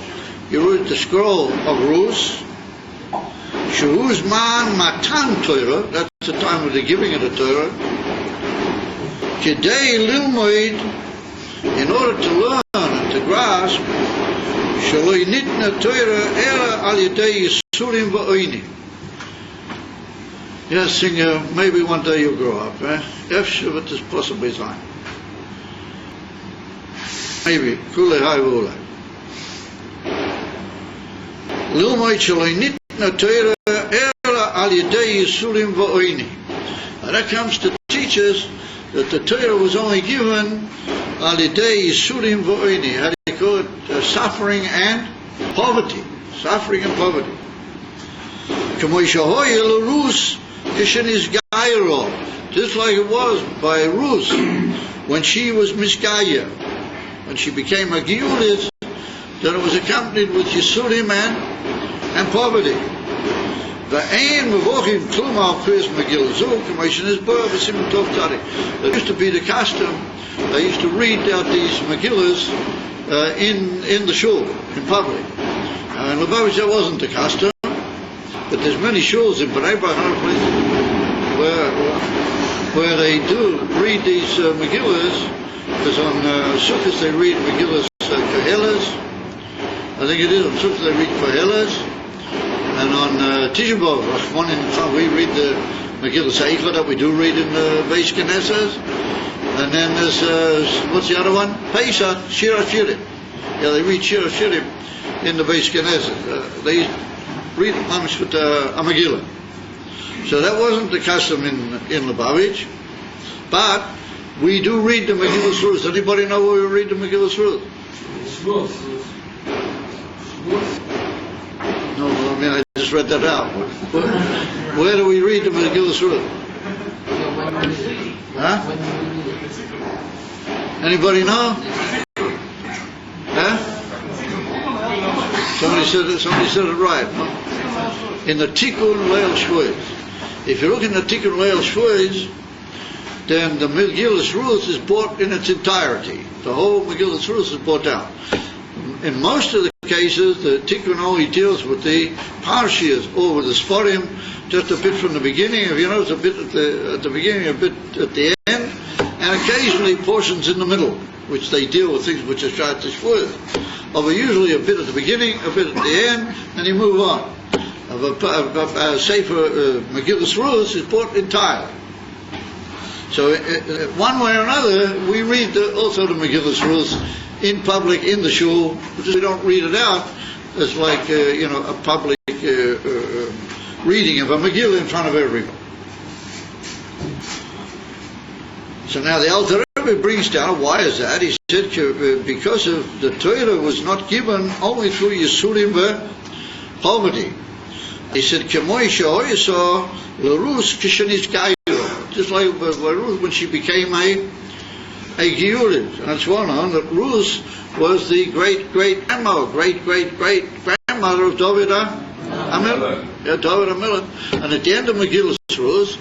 You read the scroll of Rus. Shuhuz Man Matan Torah. That's the time of the giving of the Torah. Kedei Lilmoid, in order to learn and to grasp, Shaloi Nitna Torah Ela Al Yedei Yisurim Va'oini. Yes, singer, maybe one day you'll grow up, eh? If Shivat is possibly time. Maybe. Kule Hai V'ulai. Lilmoid Shaloi Nitna Torah Ela Al Yedei Yisurim Va'oini. And that comes to teach us that the Torah was only given al yedei yisurim v'oini. How do you call it? Suffering and poverty. Suffering and poverty. Just like it was by Rus when she was misgaya, when she became a giyulis, that it was accompanied with yisurim and poverty. ואין מבוכים כלום על קריאת מגילה זו, כמו שנסבר בסימן טוב צדיק. There used to be the custom, they used to read out these Megillas in the shul, in public. In Lubavitch that wasn't the custom, but there's many shuls in Bnei Brak and other places where they do read these Megillas, because on Sukkot they read Megillas Koheles. I think it is on Sukkot they read Koheles, and on Tisha B'Av, we read the Megillah Seicha that we do read in the SHK Naso, and then there's what's the other one? Pesach Shir HaShirim. Yeah, they read Shir HaShirim in the SHK Naso. They read Manuscript a Megillah. So that wasn't the custom in Lubavitch, but we do read the Megillah Ruth. Anybody know where we read the Megillah Ruth? No, I mean I just read that out. Where do we read the Megillah Ruth? Huh? Anybody know? Huh? Somebody said it right. No? In the Tikkun Leil Shvuos. If you look in the Tikkun Leil Shvuos, then the Megillah Ruth is brought in its entirety. The whole Megillah Ruth is brought down. In most of the cases, the Tikkun only deals with the Parshias or with the Sforim, just a bit from the beginning, if you notice, a bit at the beginning, a bit at the end, and occasionally portions in the middle, which they deal with things which are Shat Shvuos. But usually a bit at the beginning, a bit at the end, and you move on. A Sefer Megillah Ruth is brought entirely. So one way or another, we read also the Megillah Ruth in public, in the shul, because we don't read it out as like a public reading of a Megillah in front of everyone. So now the Alter Rebbe brings down, why is that? He said because of the Torah was not given only through Yisurim poverty. He said, "K'moi she'oyso l'Rus k'sheniz gayro," just like Ruth when she became a Geurid. And it's well known that Ruth was the great grandmother of David HaMelech. David HaMelech. And at the end of Megillah Ruth,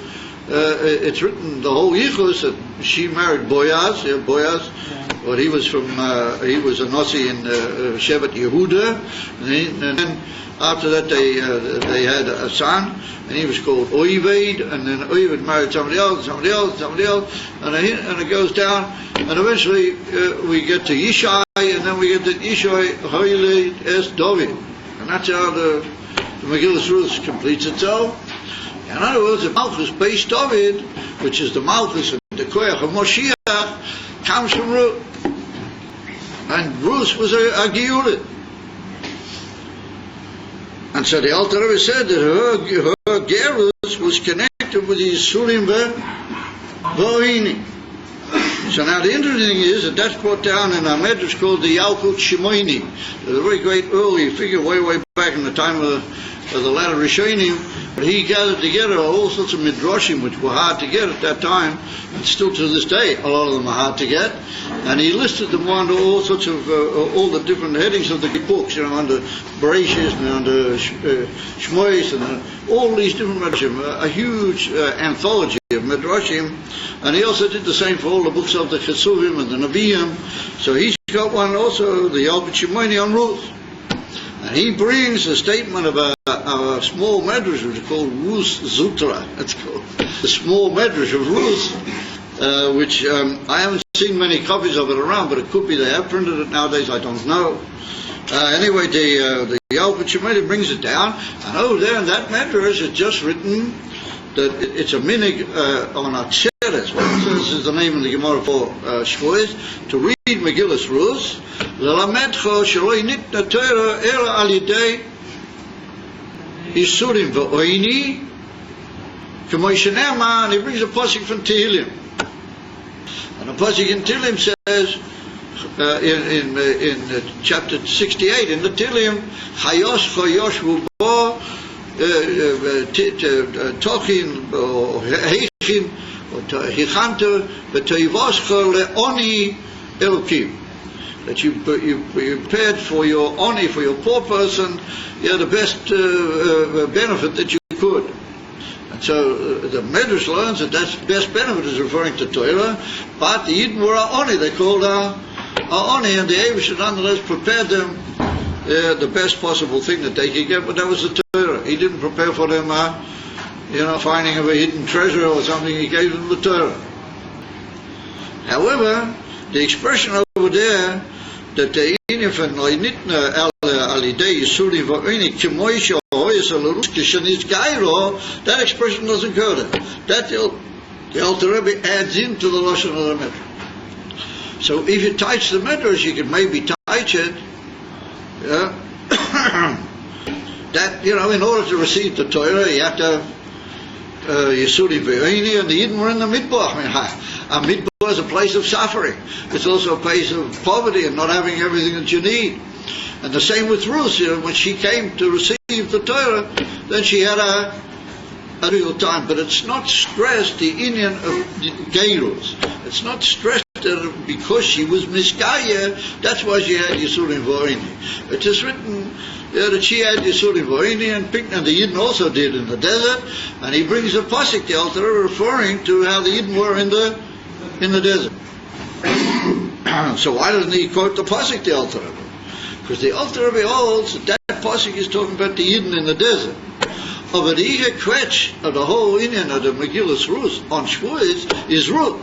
it's written the whole Yichus that she married Boaz. Boaz, well, he was a Nasi in Shevet Yehuda, and then after that they had a son, and he was called Oived, and then Oived married somebody else, and it goes down, and eventually we get to Yishai, and then we get to Yishai Hoyled Es David, and that's how the Megillah Ruth completes itself. In other words, the Malchus based David, which is the Malchus and the Koyach of Moshiach, comes from Ruth. And Ruth was a Geurid. And so the Alter Rebbe said that her Gerus was connected with the Yisurim V'Oini. So now the interesting thing is that that's brought down in a medrash called the Yalkut Shimoini. There's a very great early figure way back in the time of the latter Rishonim. But he gathered together all sorts of midrashim which were hard to get at that time, and still to this day a lot of them are hard to get. And he listed them under all sorts of all the different headings of the books, under Bereshis and under Shmois and all these different midrashim, a huge anthology of midrashim. And he also did the same for all the books of the Chesuvim and the Nevi'im. So he's got one also, the Yalkut Shimoini on Ruth. And he brings a statement of a small medrash which is called Ruth Zutra. That's called the small medrash of Ruth, which I haven't seen many copies of it around, but it could be they have printed it nowadays. I don't know. Anyway, the Yalkut Shimoini brings it down, and over there in that medrash it's just written that it's a minig on Atzeres. This is the name of the Gemara for Shvuos, to read Megillah Ruth. L'lamedcho shelo nitna Torah ela al yidei Yisurim v'Oini, k'mo shene'emar, and he brings a pasuk from Tehillim. And the pasuk in Tehillim says, in chapter 68 in the Tehillim, Chayos choyoshvu bo tochin or heichin or hichanta v'toivoscha le'oni elokim. that you prepared for your oni, for your poor person, the best benefit that you could. And so the Medrash learns that best benefit is referring to Torah, but the Yidden were a oni, they called a oni, and the Eibush nonetheless prepared them the best possible thing that they could get, but that was the Torah. He didn't prepare for them finding of a hidden treasure or something. He gave them the Torah. However, the expression over there that the infant nitna alidei yisurim va'ini kimoisha hoyes alaruskishanis gairo, that expression doesn't go there. That the Alter Rebbe adds into the lashon of the Medrash. So if you touch the Medrash, you can maybe touch it. That in order to receive the Torah, you have to Yisurim Ve'ini, and the Yidden were in the Midbar. A Midbar is a place of suffering. It's also a place of poverty and not having everything that you need. And the same with Ruth. When she came to receive the Torah, then she had a real time. But it's not stressed the Inyan of Geirus. It's not stressed that because she was Miskaya, that's why she had Yisurim Ve'ini. It is written that she had Yisurim V'Oini, and the Yidden also did in the desert, and he brings a pasuk, the Alter Rebbe, referring to how the Yidden were in the desert. So why doesn't he quote the pasuk, the Alter Rebbe? Because the Alter Rebbe holds that pasuk is talking about the Yidden in the desert. But the Iker Quetch of the whole Indian of the Megillus Rus on Shavuos is Ruth.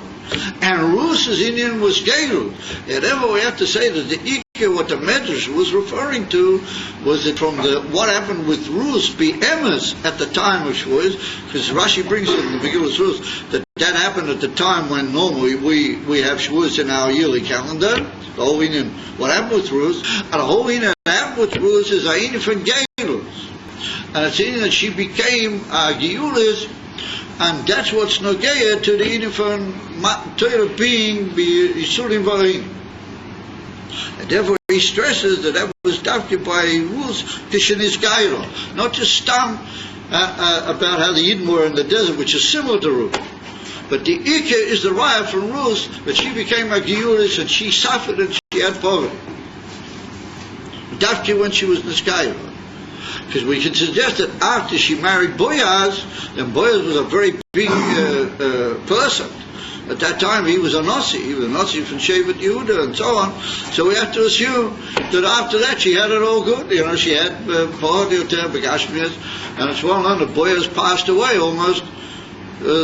And Ruth's Indian was Geirut. Therefore we have to say that the Iker, what the Medrash was referring to, was that from what happened with Ruth be Emes at the time of Shavuos, because Rashi brings it in the Megillus Rus, that happened at the time when normally we have Shavuos in our yearly calendar. The whole Indian, what happened with Ruth, and the whole Indian that happened with Ruth is Aini from Geirut. And it's in that she became Geulis, and that's what's Nogeya to the Inifan Torah being Yisurim V'Oini. And therefore he stresses that was adopted by Ruth Kishanis Gairo, not just Stam about how the Yidden were in the desert, which is similar to Ruth. But the Ike is the raya from Ruth, that she became a Geulis and she suffered and she had poverty. Adopted when she was Niskaira. Because we can suggest that after she married Boaz, then Boaz was a very big person. At that time he was a Nasi. He was a Nasi from Shevet Yehuda and so on. So we have to assume that after that she had it all good. She had Pohadir Begashmias, and it's well known that Boaz passed away almost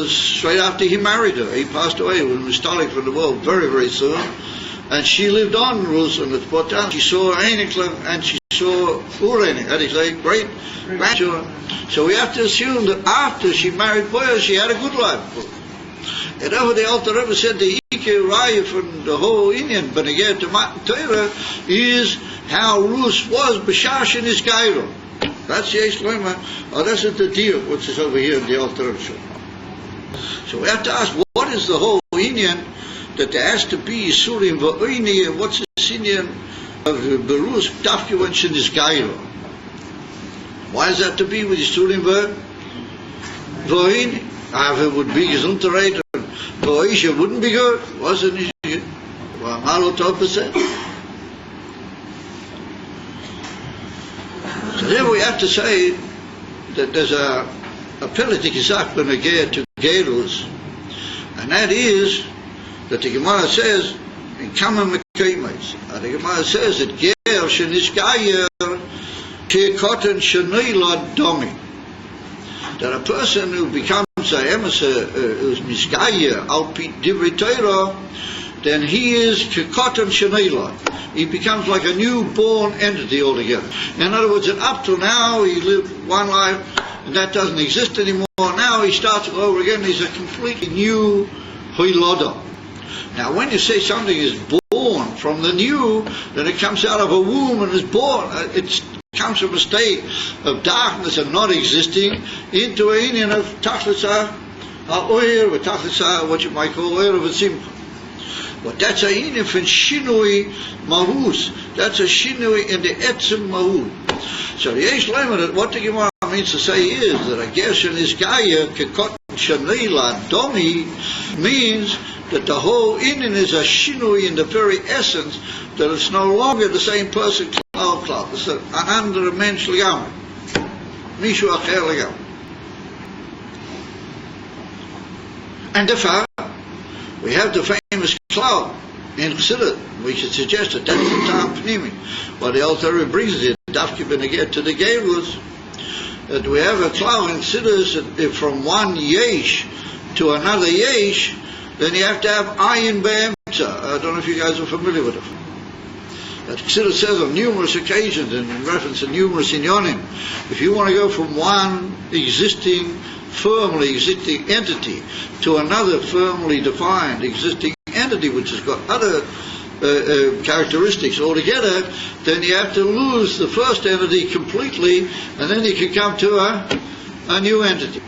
straight after he married her. He passed away when he was starting from the world very, very soon. And she lived on, Ruth, and it's brought down. She saw Einiklim and she saw Urenik, how do you say, great grandchildren. So we have to assume that after she married Boaz, she had a good life. And over the Alter Rebbe said the Ike Raya from the whole Indian, but again to Torah, is how Ruth was B'shash in his Cairo. That's the Yesh Lema. That's the deal, which is over here in the Alter Rebbe. So we have to ask, what is the whole Indian that there has to be Yisurim V'Oini, and what's the Indian of Berus Dafki when she is Gairo? Why is that to be with Yisurim V'Oini? If it would be Gesundheit and V'Oisha wouldn't be good, wasn't it? Well, Malo 12%. So then we have to say that there's a politic Isaac Benegea to Gerus, and that is that the Gemara says in Kama Mekaymes, the Gemara says that Ger Shenishgayer Shekotan Shenila Domi, that a person who becomes a emissary, who's Mishgayer Alpi Divrei Torah, then he is Kekotan Shenila. He becomes like a newborn entity altogether. In other words, up till now he lived one life and that doesn't exist anymore. Now he starts all over again. He's a completely new Hoiloda. Now when you say something is born from the new, then it comes out of a womb and is born. It comes from a state of darkness and not existing into a union of Tachlisa Oyer, with Tachlisa, what you might call Oyer of a Simcha. But that's a union from Shinui Mahus. That's a Shinui in the Etzim Mahut. So the Yesh Lema, what the Gemara means to say is that a Gershon is Gaya Kekot Shanila Domi means that the whole Indian is a shinui in the very essence, that it's no longer the same person, klal. It's an andere mensch legamen. Mishu acher legamen. And therefore, we have the famous klal in Chassidut, which is suggested that's the Tam Pnimi. What the Alter Rebbe brings it, Dafki Beneged to the Gelus, that we have a klal in Chassidut that from one yesh to another yesh, then you have to have ayin be'emtza. I don't know if you guys are familiar with it. That Chassidut says on numerous occasions, and in reference to numerous inyonim, if you want to go from one firmly existing entity to another firmly defined existing entity which has got other characteristics altogether, then you have to lose the first entity completely, and then you can come to a new entity.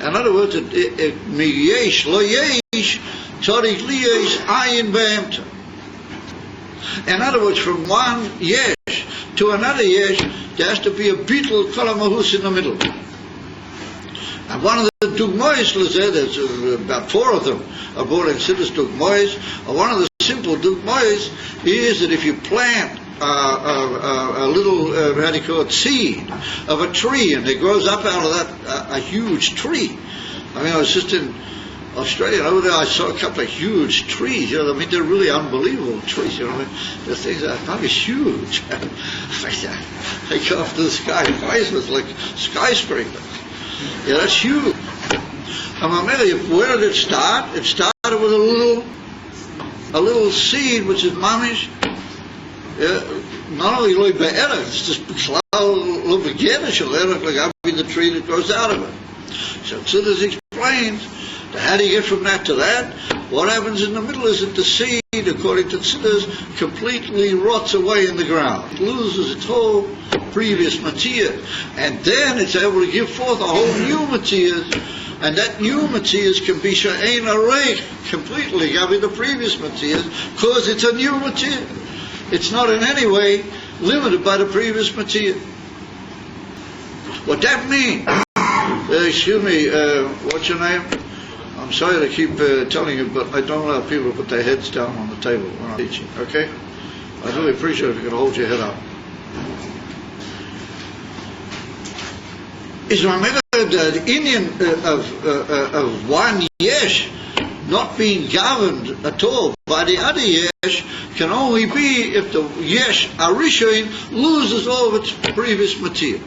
In other words, mi yesh lo yesh tzarich li yesh ayin be'emta. In other words, from one yesh to another yesh, there has to be a bittul kol hamahus in the middle. And one of the dugmois, there's about 4 of them, are brought in Siddur dugmois. One of the simple dugmois is that if you plant a little, how do you call it, seed of a tree, and it grows up out of that a huge tree. I mean, I was just in Australia, and over there I saw a couple of huge trees, you know, I mean, they're really unbelievable trees, you know, I mean, the things are probably huge. They go up to the sky, it's like skyscrapers. Yeah, that's huge. And where did it start? It started with a little seed, which is mamish. Not only loy be'erach, it's just lo beginnish, like the tree that grows out of it. So Chassidus explains that how do you get from that to that? What happens in the middle is that the seed, according to Chassidus, completely rots away in the ground. It loses its whole previous material, and then it's able to give forth a whole new material, and that new material can be she'ein areich completely, having the previous material, because it's a new material. It's not in any way limited by the previous material. What that means, excuse me, what's your name? I'm sorry to keep telling you, but I don't allow people to put their heads down on the table when I'm teaching, okay? I'd really appreciate it if you could hold your head up. Is remember the Indian of one yesh not being governed at all by the other yesh can only be if the yesh arishain loses all of its previous material.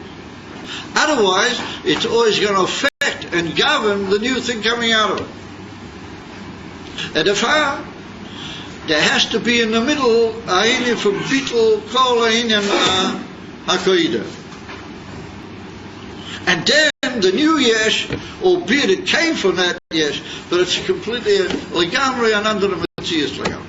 Otherwise, it's always going to affect and govern the new thing coming out of it. And therefore, there has to be in the middle a from bittul kol ha'inyan ha'koida. And then the new yesh, albeit it came from that yesh, but it's completely legamri and under the Matthias legamri.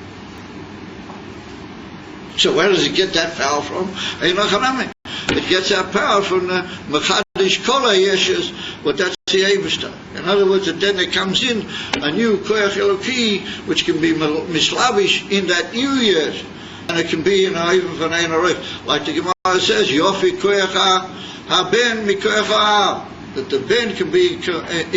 So where does it get that power from? It gets that power from the Mechadish Kol HaYeshes, but that's the Eibishter. In other words, then there comes in a new Koyach Eloki, which can be mislavish in that new yesh, and it can be, even for Ein Arif, like the Gemara says, Yofi Koyach HaBen Mikoyach HaAv, that the Ben can be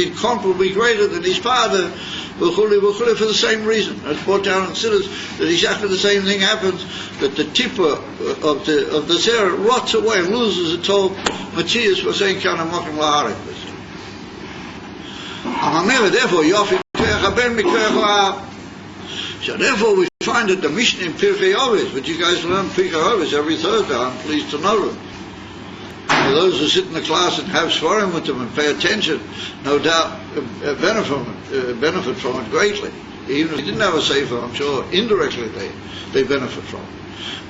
incomparably greater than his father, for the same reason. It's brought down in Chassidus that exactly the same thing happens, that the tipper of the zera rots away and loses its whole Matthias for saying kind of mocking laharik. Therefore, Yofi Koyach HaBen Mikoyach HaAv. So therefore we find that the Mishnah in Pirkei Avos, which you guys learn Pirkei Avos every Thursday, I'm pleased to know them. For those who sit in the class and have Svarim with them and pay attention, no doubt benefit from it greatly. Even if they didn't have a sefer, I'm sure indirectly they benefit from it.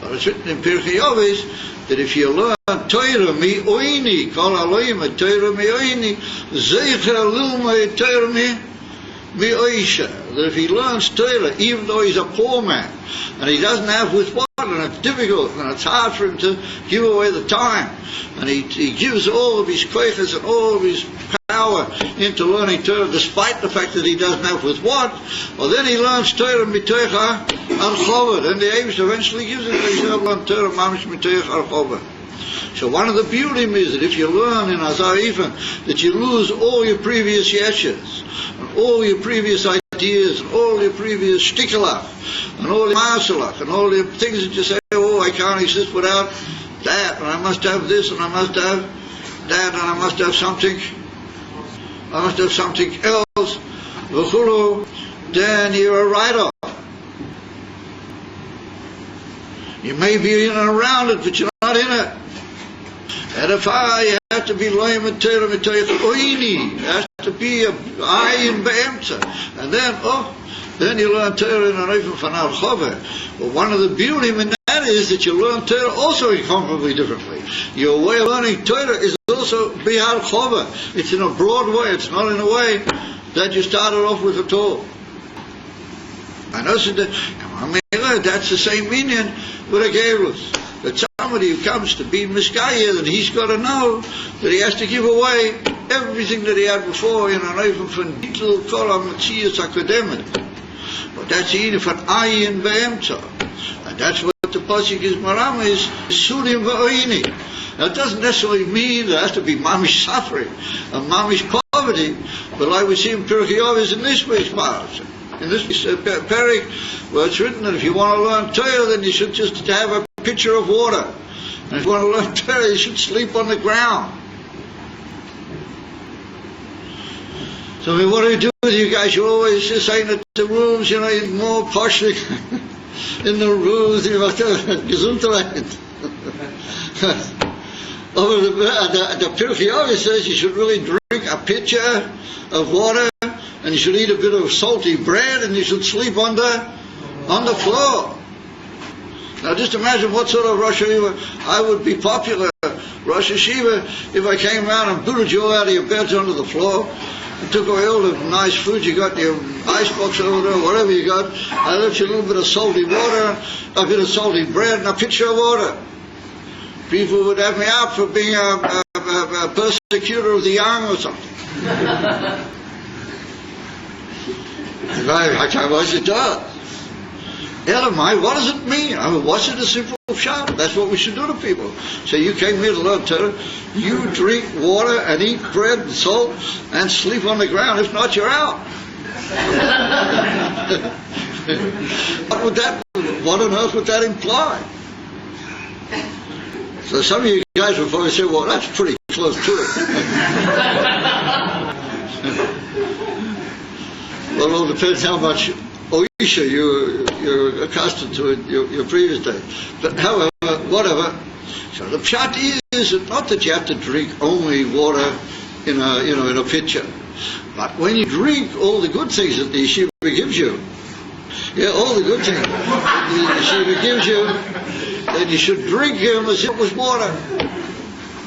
But it's written in Pirkei Avos that if you learn Torah mi oini, kol aloyim Torah mi oini, zeicher lilmei Torah mi oisha. That if he learns Torah, even though he's a poor man, and he doesn't have with what, and it's difficult, and it's hard for him to give away the time, and he gives all of his koiches and all of his power into learning Torah, despite the fact that he doesn't have with what, well then he learns Torah mitoicha al-chovah, and the Eibush eventually gives him to learn Torah mamish mitoicha al-chovah. So one of the beauty is that if you learn in Azar Ifan that you lose all your previous yeshes, and all your previous ideas and all your previous shtikelach and all your masalach and all your things that you say, oh, I can't exist without that, and I must have this, and I must have that, and I must have something else, then you're a writer. You may be in and around it, but you're not in it. And if you have to be loyim and Torah oini, has to be a ayin be'emtza, and then you learn Torah in an ofen fanal chove. But one of the beauty in that is that you learn Torah also incomparably differently. Your way of learning Torah is also bihar chove. It's in a broad way. It's not in a way that you started off with at all. And also that's the same meaning with a gerus. That somebody who comes to be Miskaya, that he's got to know that he has to give away everything that he had before in an open from little kolam matzias academic. But that's the in from ayin be'emtza, and that's what the pasuk is maram is surim va'oini. Now it doesn't necessarily mean there has to be mamish suffering and mamish poverty, but like we see in Pirkei Avos in this week's parasha. In this parak, where it's written that if you want to learn Torah, then you should just have a pitcher of water. And if you want to learn Torah, you should sleep on the ground. So I mean, what do we do with you guys? You're always just saying that the rooms, in more poshly in the rooms, Gesundheit. The Pirkei Avos says you should really drink a pitcher of water, and you should eat a bit of salty bread, and you should sleep on the floor. Now just imagine what sort of Rosh Hashiva I would be popular, Rosh Hashiva, if I came around and booted you all out of your beds onto the floor, and took away all the nice food you got in your icebox over there, whatever you got. I left you a little bit of salty water, a bit of salty bread, and a pitcher of water. People would have me out for being a persecutor of the young or something. What's it done? Elamai, what does it mean? I mean, what's it a simple pshat? That's what we should do to people. So you came here to learn Torah, you drink water and eat bread and salt and sleep on the ground. If not, you're out. What on earth would that imply? So some of you guys will probably say, well, that's pretty close to it. Well, it all depends how much Oisha you're accustomed to in your previous day. But however, whatever. So the pshat is not that you have to drink only water in a pitcher, but when you drink all the good things that the yeshiva gives you, all the good things that the yeshiva gives you, then you should drink them as if it was water.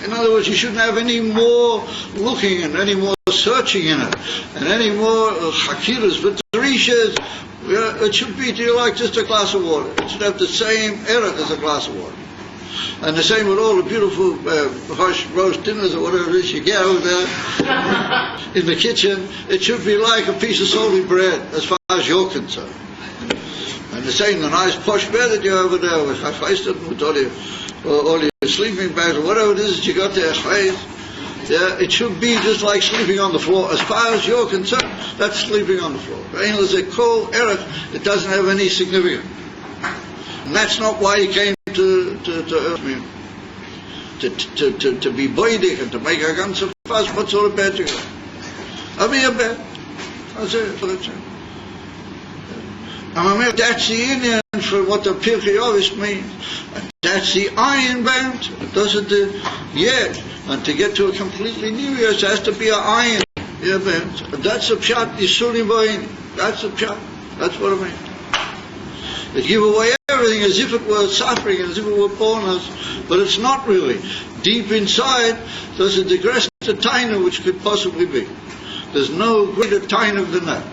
In other words, you shouldn't have any more looking and any more searching in it, and any more chakiras, but drishas. It should be to you like just a glass of water. It should have the same error as a glass of water. And the same with all the beautiful roast dinners or whatever it is you get over there in the kitchen. It should be like a piece of salty bread, as far as you're concerned. And the same, the nice posh bed that you have over there with all your sleeping bags or whatever it is that you got there, it should be just like sleeping on the floor. As far as you're concerned, that's sleeping on the floor. It doesn't have any significance. And that's not why he came to be boidig and to make a gun so fast. What sort of bed you got? Have me a bed. That's it. That's the Indian for what the Pirkei Avos means. And that's the iron band. It doesn't yet. And to get to a completely new year, it has to be an iron band. That's a pshat, Yisurim Ba'in. That's a pshat. That's what it means. They give away everything as if it were suffering, as if it were poorness, but it's not really. Deep inside, there's a digress to taina which could possibly be. There's no greater taina than that.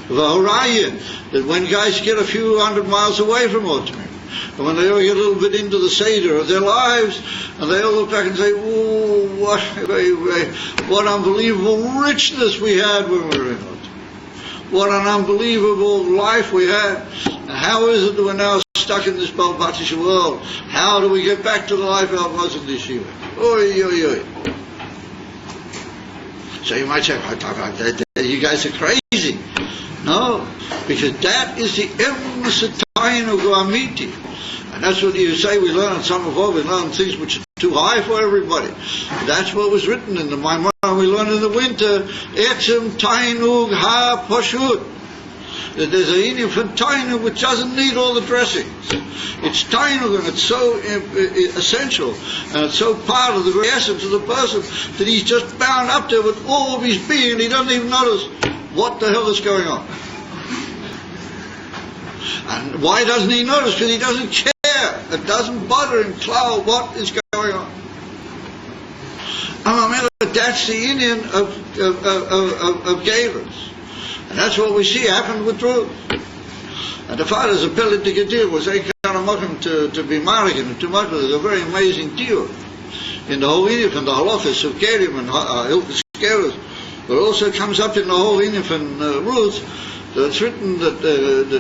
That when guys get a few hundred miles away from Ottoman, and when they all get a little bit into the Seder of their lives, and they all look back and say, oh, what unbelievable richness we had when we were in Ottoman. What an unbelievable life we had. And how is it that we're now stuck in this Balbatisha world? How do we get back to the life that was in this year? Oy, oy, oy. So you might say, you guys are crazy. No, because that is the emes tainug amiti. And that's what you say we learn in some of what we learn things which are too high for everybody. That's what was written in the Maimon. We learn in the winter, etzem tainug ha pashut. That there's a inyan from tainug which doesn't need all the dressings. It's tainug, and it's so essential, and it's so part of the very essence of the person that he's just bound up there with all of his being, and he doesn't even notice what the hell is going on. And why doesn't he notice? Because he doesn't care. It doesn't bother him, cloud, what is going on. That's the Indian of Gavers. And that's what we see happened with Ruth. And the father's appellate to Gedir was a kind of mokum to be married and to much. There's a very amazing deal in the whole Indian from the halachas of Gerim and Hilchas Geras. But it also comes up in the whole Indian from Ruth. So it's written that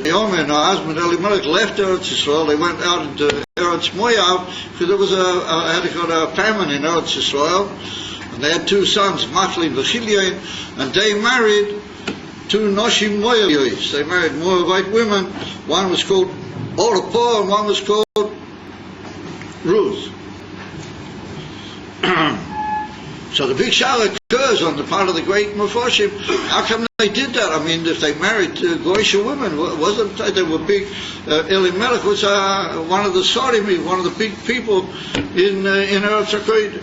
Naomi and her husband Elimelech left Eretz Yisrael. They went out into Eretz Moav because there was a famine in Eretz Yisrael, and they had two sons, Machlin and Chilyain, and they married two Noshim Moaviyos. They married Moabite women. One was called Orpah and one was called Ruth. So the big shaila occurs on the part of the great Meforshim. How come they did that? I mean, if they married Goyish women, wasn't they were big? Elimelech was one of the Sorim, one of the big people in Eretz HaKodesh.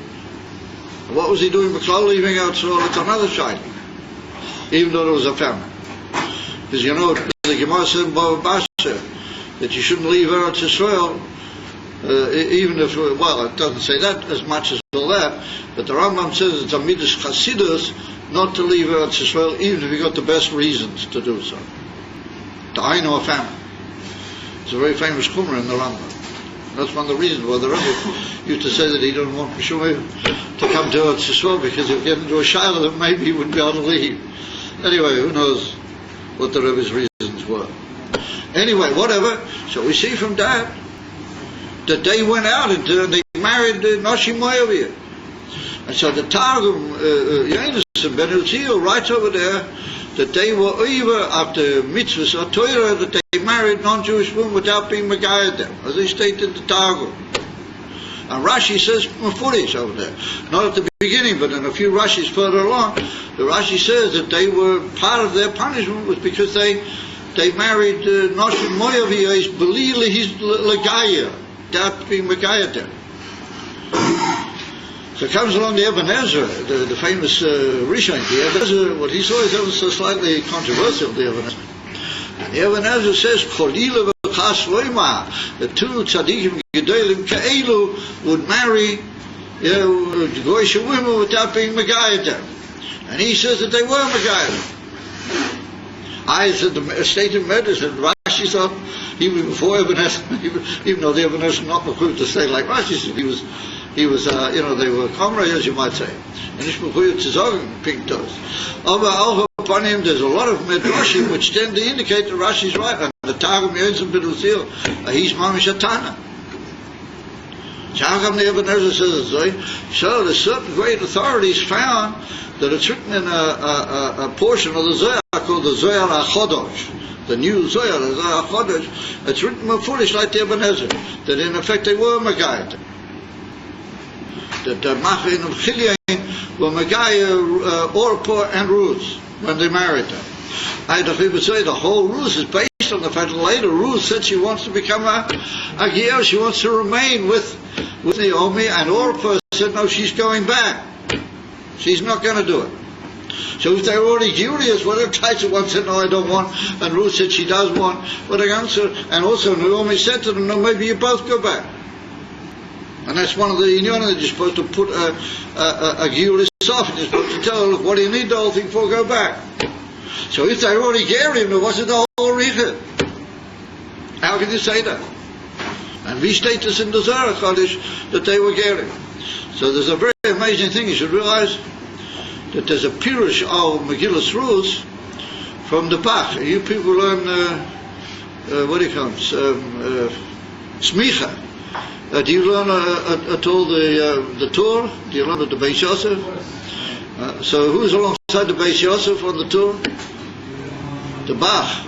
What was he doing? B'klal leaving Eretz? It's another shaila. Even though there was a famine, because you know the Gemara said in Bava Basra that you shouldn't leave Eretz Yisrael. Even if, well, it doesn't say that as much as all that, but the Rambam says it's a midas chasidus not to leave Eretz Yisrael, even if you got the best reasons to do so. To Aino a famine. It's a very famous Kumra in the Rambam. That's one of the reasons why the Rebbe used to say that he didn't want Meshumah to come to Eretz Yisrael, because he'll get into a shaila that maybe he wouldn't be able to leave. Anyway, who knows what the Rebbe's reasons were. Anyway, whatever. So we see from that they went out and they married Noshim Moaviyah. And so the Targum, Yonis and Ben Uziel writes over there that they were over after mitzvahs or Torah, that they married non-Jewish women without being Megayed them, as they state in the Targum. And Rashi says Mefurish over there. Not at the beginning, but in a few Rashis further along, the Rashi says that they were, part of their punishment was because they married Noshim Moaviyah, Belili, his Legaya, without being Megayed them. So comes along the Ibn Ezra, the famous Rishon. The Ibn Ezra, what he saw is ever so slightly controversial, the Ibn Ezra. And the Ibn Ezra says, Cholila v'chas loima, the two tzaddikim gedolim ka'elu would marry Goyish women without being Megayed them. And he says that they were Megayed. I said the state of medicine, Rashi thought, even before Ibn Ezra, even though the Ibn Ezra not mechuyot to say like Rashi said, he was, they were comrades, as you might say. And it's mechuyot to sagen, pink toes. Over upon him, there's a lot of medrashim which tend to indicate that Rashi's right. And the Targum Yonzim Ben Uziel, he's mamish atana. So how come the Ibn Ezra says it's so there's certain great authorities found that it's written in a portion of the Zohar called the Zohar HaChodosh, the new Zohar, the Zohar HaChodosh. It's written foolish like the Ibn Ezra, that in effect they were Megayed. That the Machlin and Chilyain were Megayed Orpah and Ruth when they married them. I would say the whole Ruth is based on the fact that later Ruth said she wants to become a Giel, she wants to remain with Naomi, and Orpah said no, she's going back. She's not going to do it. So if they were already curious, whatever types of one said no, I don't want, and Ruth said she does want, but the answer, and also Naomi said to them, no, maybe you both go back. And that's one of the inyanim that you're supposed to put a Giulis off, and you're supposed to tell her, look, what do you need the whole thing for, go back. So if they were already gerim, there wasn't the whole Richah. How can you say that? And we state this in the Zohar Chodesh that they were gerim. So there's a very amazing thing. You should realize that there's a pirush of Megillas Ruth from the Bach. You people learn what do you call it? Smicha. Do you learn at all the Torah? Do you learn at the Beis Yosef? So who's alongside the Beis Yosef on the tour? The Bach.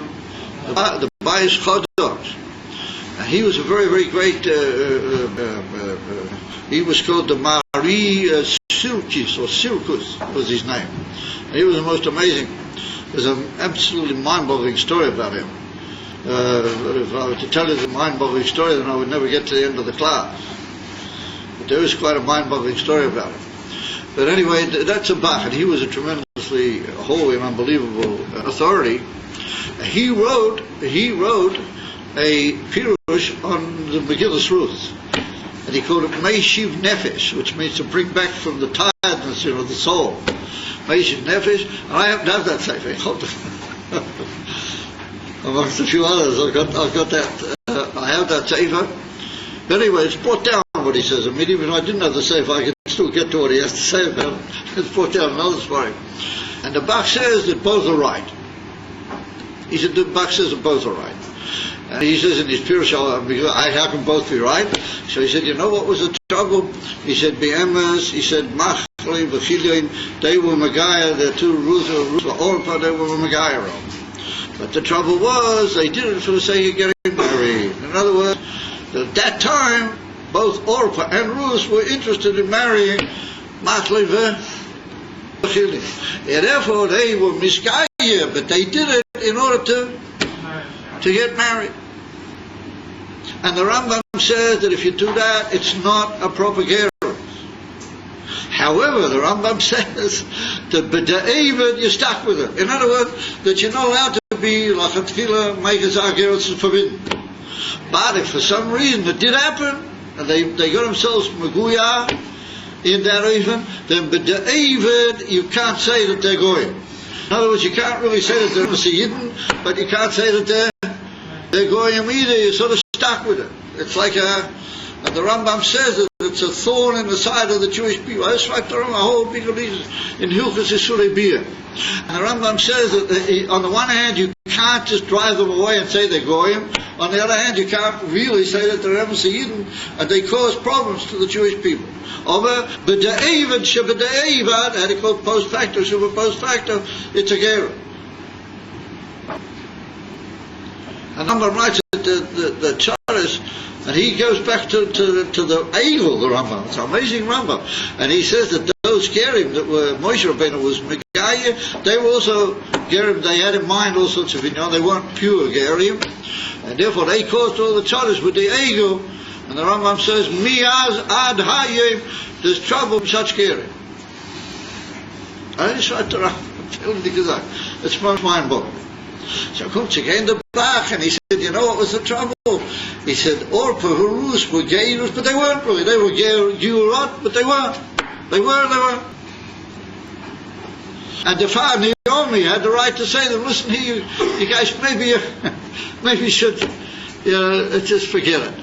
The Beis Chodosh. He was a very, very great, he was called the Mari Sirkis, or Sirkus was his name. He was the most amazing. There's an absolutely mind-boggling story about him. If I were to tell you the mind-boggling story, then I would never get to the end of the class. But there is quite a mind-boggling story about him. But anyway, that's a Bach, and he was a tremendously holy and unbelievable authority. He wrote a pirush on the Megillus Ruth, and he called it Meishiv Nefesh, which means to bring back from the tiredness, the soul. Meishiv Nefesh, and I happen to have that sefer. Amongst a few others, I've got that. I have that sefer. But anyway, it's brought down what he says. I mean, even if I didn't have the sefer, I could still get to what he has to say about it. It's brought down another story. And the Bach says that both are right. He said the Bach says that both are right. And he says in his pirush, how can both be right? So he said, you know what was the trouble? He said, Be'emes, he said, Machli, V'chilin, they were Megaya, the two Ruth were Orpah, they were Megaya. But the trouble was, they did it for the sake of getting married. In other words, at that time, both Orpah and Ruth were interested in marrying Machli V'chilin. And therefore, they were Mishkaya, but they did it in order to get married. And the Rambam says that if you do that, it's not a proper gerus. However, the Rambam says that b'da'evid, you're stuck with it. In other words, that you're not allowed to be like a tefillah, make a gerus is forbidden. But if for some reason it did happen, and they got themselves meguya in that even, then b'da'evid, you can't say that they're going. In other words, you can't really say that they're Yidden, but you can't say that they're goyim either. You're sort of stuck with it. It's like and the Rambam says that it's a thorn in the side of the Jewish people. That's right, the Rambam, a whole big reason in Hilchos Isurei Bia. And the Rambam says that on the one hand, you can't just drive them away and say they're goyim. On the other hand, you can't really say that they're Yidden, and they cause problems to the Jewish people. Over b'da'evad sheb'da'evad, had it called post facto, super post facto, it's a gerus. And Rambam writes that the Charis, and he goes back to the Eigel, the Rambam. It's an amazing Rambam. And he says that those Gerim that were Moshe Rabbeinu was Megaya, they were also Gerim, they had in mind all sorts of, they weren't pure Gerim. And therefore they caused all the Charis with the Eigel. And the Rambam says, Mi'az ad hayim, there's trouble with such Gerim. I just write the Rambam, tell him the Gezak. It's most mind-boggling. So comes again the Bach, and he said, you know what was the trouble? He said, Orpah, Ruth were Geirus, but they weren't really. They were Geirot, but they weren't. They were. And the father, Naomi, had the right to say to them, listen here, you guys, maybe you should, just forget it.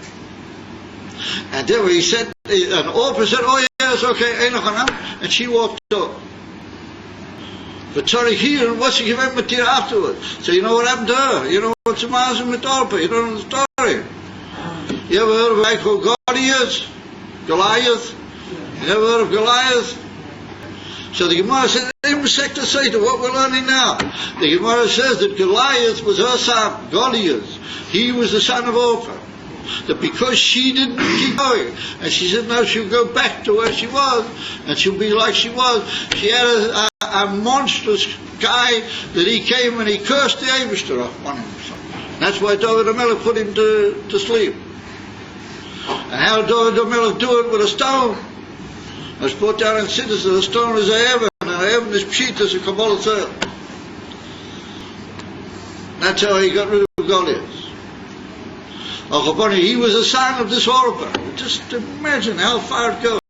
And then he said, and Orpah said, oh yeah, it's okay, and she walked off. But sorry, here, what's he giving Matir afterwards? So you know what happened to her? You know what's the matter with Orpah? You don't know the story. You ever heard of a guy called Goliath? You ever heard of Goliath? So the Gemara said, what we're learning now. The Gemara says that Goliath was her son, Goliath. He was the son of Orpah. That because she didn't keep going, and she said no, she'll go back to where she was, and she'll be like she was. She had a monstrous guy that he came and he cursed the Eibishter on him. That's why David HaMelech put him to sleep. And how did David HaMelech do it? With a stone. It's put down in Siddur that a stone is a heaven, and a heaven is pshit as a Kabbalah says. That's how he got rid of Goliath. He was a son of this Orpah. Just imagine how far it goes.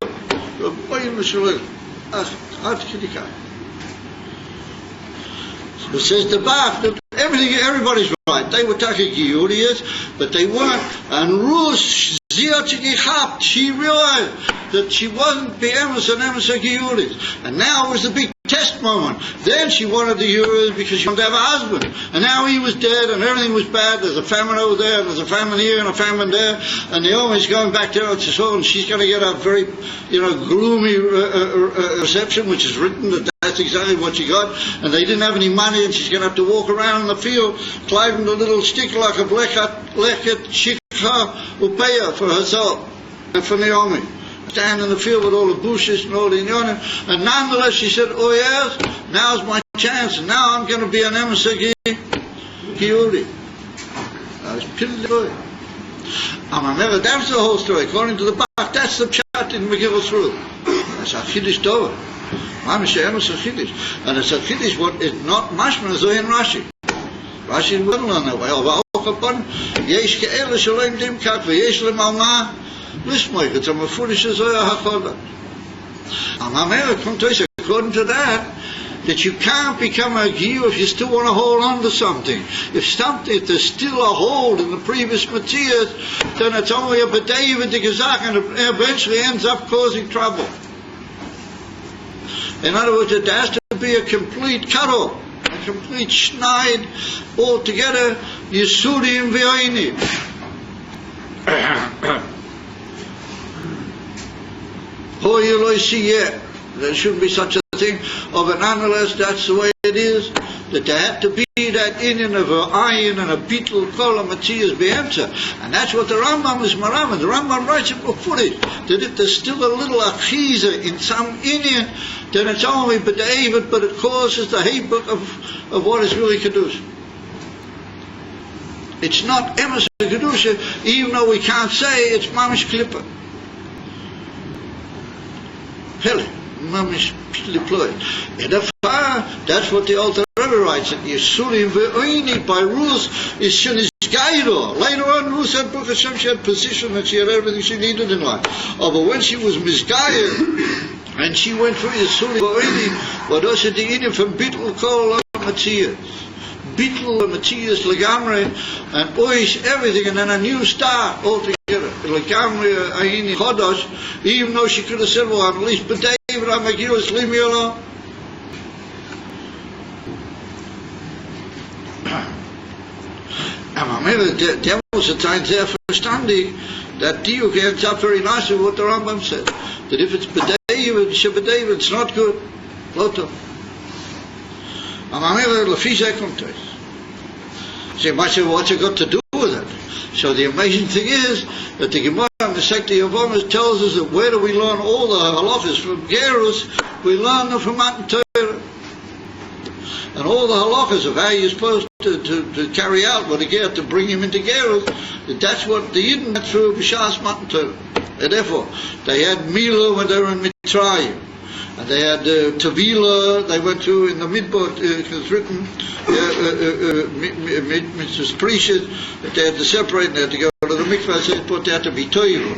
It says the Bach that everybody's right. They were talking Giyurias, but they weren't. And Ruth, she realized that she wasn't the Emes and Giyuris. And now was the big test moment. Then she wanted the euros because she wanted to have a husband. And now he was dead and everything was bad. There's a famine over there, and there's a famine here and a famine there. And Naomi's going back there and she's going to get a very, gloomy reception, which is written that that's exactly what she got. And they didn't have any money, and she's going to have to walk around in the field, climbing a little stick like a lechet shikha upeya for herself, for Naomi. Stand in the field with all the bushes and all the inyonim, and nonetheless she said, oh yes, now's my chance, and now I'm going to be an emissary Kiyuri. That's the whole story. According to the Bach, that's the pshat in Megillah through. That's a chiddush tova. Mamish emes a chiddush, and it's a chiddush what is not mashma zoy in Rashi. Rashi wouldn't learn that way. Yesh ke'ele shalom dim kak v'yesh le'malma. It's a mafurish zoya hachoda. According to that you can't become a giyur if you still want to hold on to something. If there's still a hold in the previous materials, then it's only a bedavid de gezak, and it eventually ends up causing trouble. In other words, it has to be a complete cut-off, a complete schneid altogether, yisurim v'yoini. There shouldn't be such a thing, but nonetheless that's the way it is, that there had to be that inyan of an ayin and a beetle kol matziyas be'emtza, and that's what the Rambam is maramah. The Rambam writes it before it, that if there's still a little achiza in some inyan, then it's only b'david, but it causes the hebuk of what is really kedusha. It's not emes kedusha, even though we can't say it's mamish klippa. Mamish deployed. And that's what the Alter Rebbe writes, that Yisurim ve'oini by Ruth is Sheniz Gairo. Later on, Ruth had Baruch Hashem, she had position and she had everything she needed in life. But when she was Mizgayer, and she went through Yisurim ve'oini, what was it the idiom from Bittul Kol Matziyah? Bittul Matziyah's Legamre, and Oish everything, and then a new start altogether. Legamre Aini Chodosh, even though she could have said, well, at least B'David HaMegillah, leave me alone. There was a time there for standing that Diuk ends up very nice with what the Rambam said, that if it's B'David, Sheb'David, it's not good. Loto. So what's it got to do with it? So the amazing thing is that the Gemara in the Sekta Yavamas tells us that where do we learn all the halachas from Gerus? We learn them from Matan Torah. And all the halachas of how you're supposed to carry out what a ger, to bring him into Gerus, that's what the Yidden went through B'Shas Matan Torah. And therefore, they had Mila when they were in Mitzrayim. And they had Tavila, they went to in the Midbar, it was written, Mitzvah's Prishit, that they had to separate and they had to go to the mikvah, so they had to be Toivu.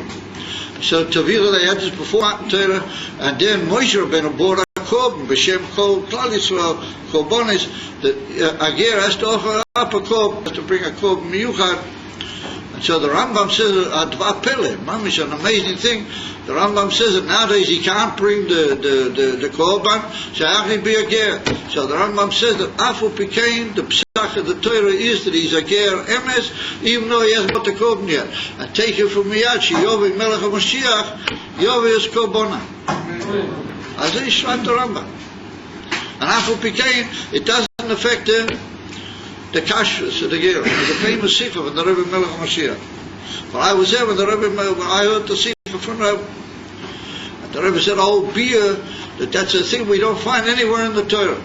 So Tavila, they had this before Matan Torah, and then Moshe Rabbeinu brought a korban, B'Shem Kol Klal Yisrael, Korbanis, that Ager has to offer up a korban, has to bring a korban miyuchad. And so the Rambam says, Adva Pele, Mamish, an amazing thing. The Rambam says that nowadays he can't bring the korban, so how can he be a ger? So the Rambam says that Afu Pikain, the psach of the Torah is that he's a ger emes, even though he hasn't got the korban yet. And take it from Miyachi, Yovi Melech HaMashiach, Yovi is korbana. As he shot the Rambam. And Afu Pikain, it doesn't affect the kashrus of the ger, the famous sikha of the Rebbe Melech HaMashiach. But I was there when the Rebbe, I heard the sikha from Rebbe. And the Rebbe said, oh, beer, that's a thing we don't find anywhere in the Torah.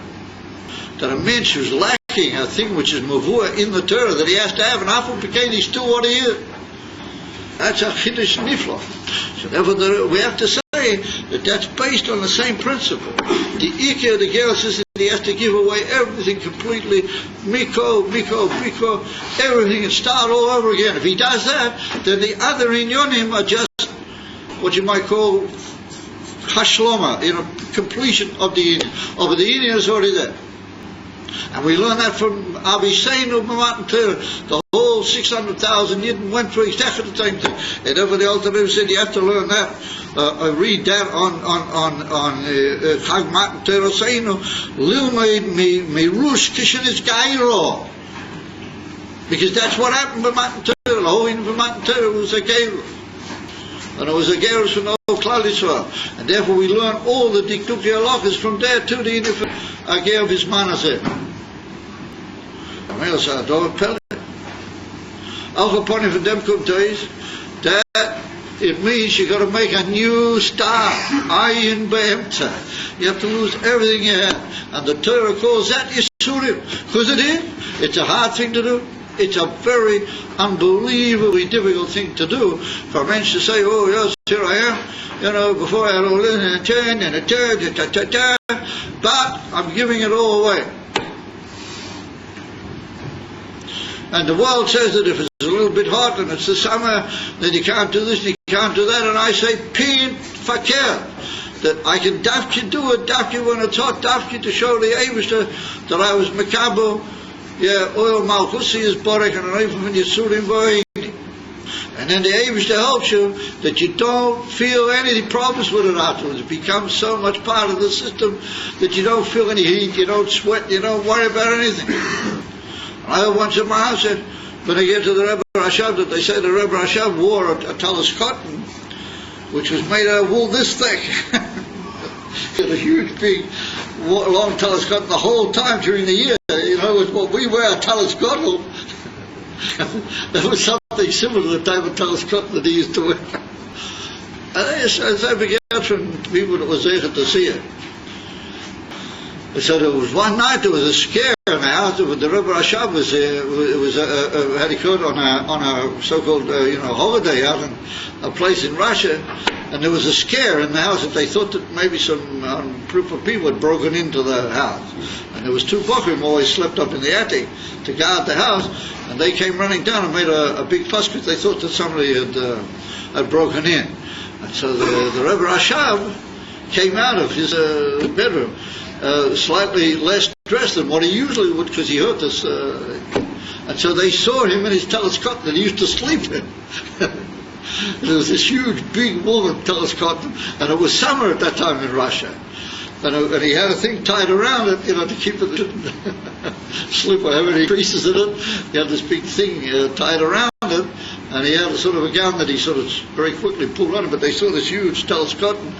That a mensch who's lacking a thing which is mavua in the Torah, that he has to have, and Afu Pikain, he's still what he is. That's a chiddush nifla. So therefore we have to say that that's based on the same principle. The ikar, the ger says that he has to give away everything completely, miko, everything, and start all over again. If he does that, then the other inyonim are just what you might call hashloma, completion of the inyan. But the inyan is already there. And we learn that from Abishainu Matan Torah. The whole whole 600,000 Yidden went through exactly the same thing. And over the Alter Rebbe said, you have to learn that, read that on Chag Matan Torah Seinu, Lilmeid mi Rush Kishanis Gairo. Because that's what happened with Matan Torah. The whole in Matan Torah was a Gairo. And it was a Gairo from the whole Klal Yisrael. And therefore we learn all the Dikduki halachas from there to the Gairo of his Manaseh. Auch upon him from them come days that it means you got to make a new start. Ayin be'emtza. You have to lose everything you have. And the Torah calls that Yisurim. Because it is. It's a hard thing to do. It's a very unbelievably difficult thing to do for a man to say, oh yes, here I am, before I had all in and a turn and a turn, but I'm giving it all away. And the world says that if it's a little bit hot and it's the summer, then you can't do this and you can't do that. And I say, pin fakir, that I can dafki do it, dafki when it's hot, dafki to show the Eibishter that I was Mekabo, oil malchusi is borek and an eifim when you're surim boy. And then the Eibishter helps you that you don't feel any problems with it afterwards. It becomes so much part of the system that you don't feel any heat, you don't sweat, you don't worry about anything. I once in my house said, when I get to the Rebbe Rashav, that they say the Rebbe Rashav wore a talus cotton, which was made out of wool this thick. He had a huge, big, long talus cotton the whole time during the year. What we wear a talus cotton. That was something similar to the type of talus cotton that he used to wear. And as I began from people that was there to see it. So there was one night there was a scare in the house. The Rebbe Rashav was had he caught on a so-called holiday out in a place in Russia, and there was a scare in the house that they thought that maybe some group of people had broken into the house, and there was two bochum always slept up in the attic to guard the house, and they came running down and made a big fuss because they thought that somebody had broken in, and so the Rebbe Rashav came out of his bedroom. Slightly less dressed than what he usually would, because he heard this, and so they saw him in his talus cotton that he used to sleep in. There was this huge, big wool talus cotton, and it was summer at that time in Russia, and he had a thing tied around it, to keep it slip or have any creases in it. He had this big thing tied around it, and he had a sort of a gown that he sort of very quickly pulled on it. But they saw this huge talus cotton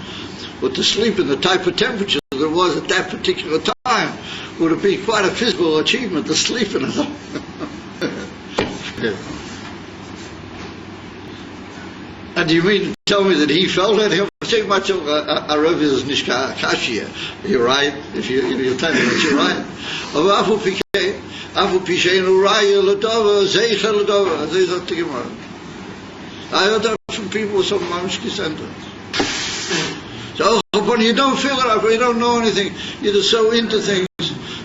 with the sleep in the type of temperature there was at that particular time would have been quite a physical achievement to sleep in it. And do you mean to tell me that he felt it? He'll say much of a Rebbe is nishka kashia. You're right. If you tell me that you're right. I heard that from people with some Mamshki sentence. So when you don't feel it, when you don't know anything, you're just so into things,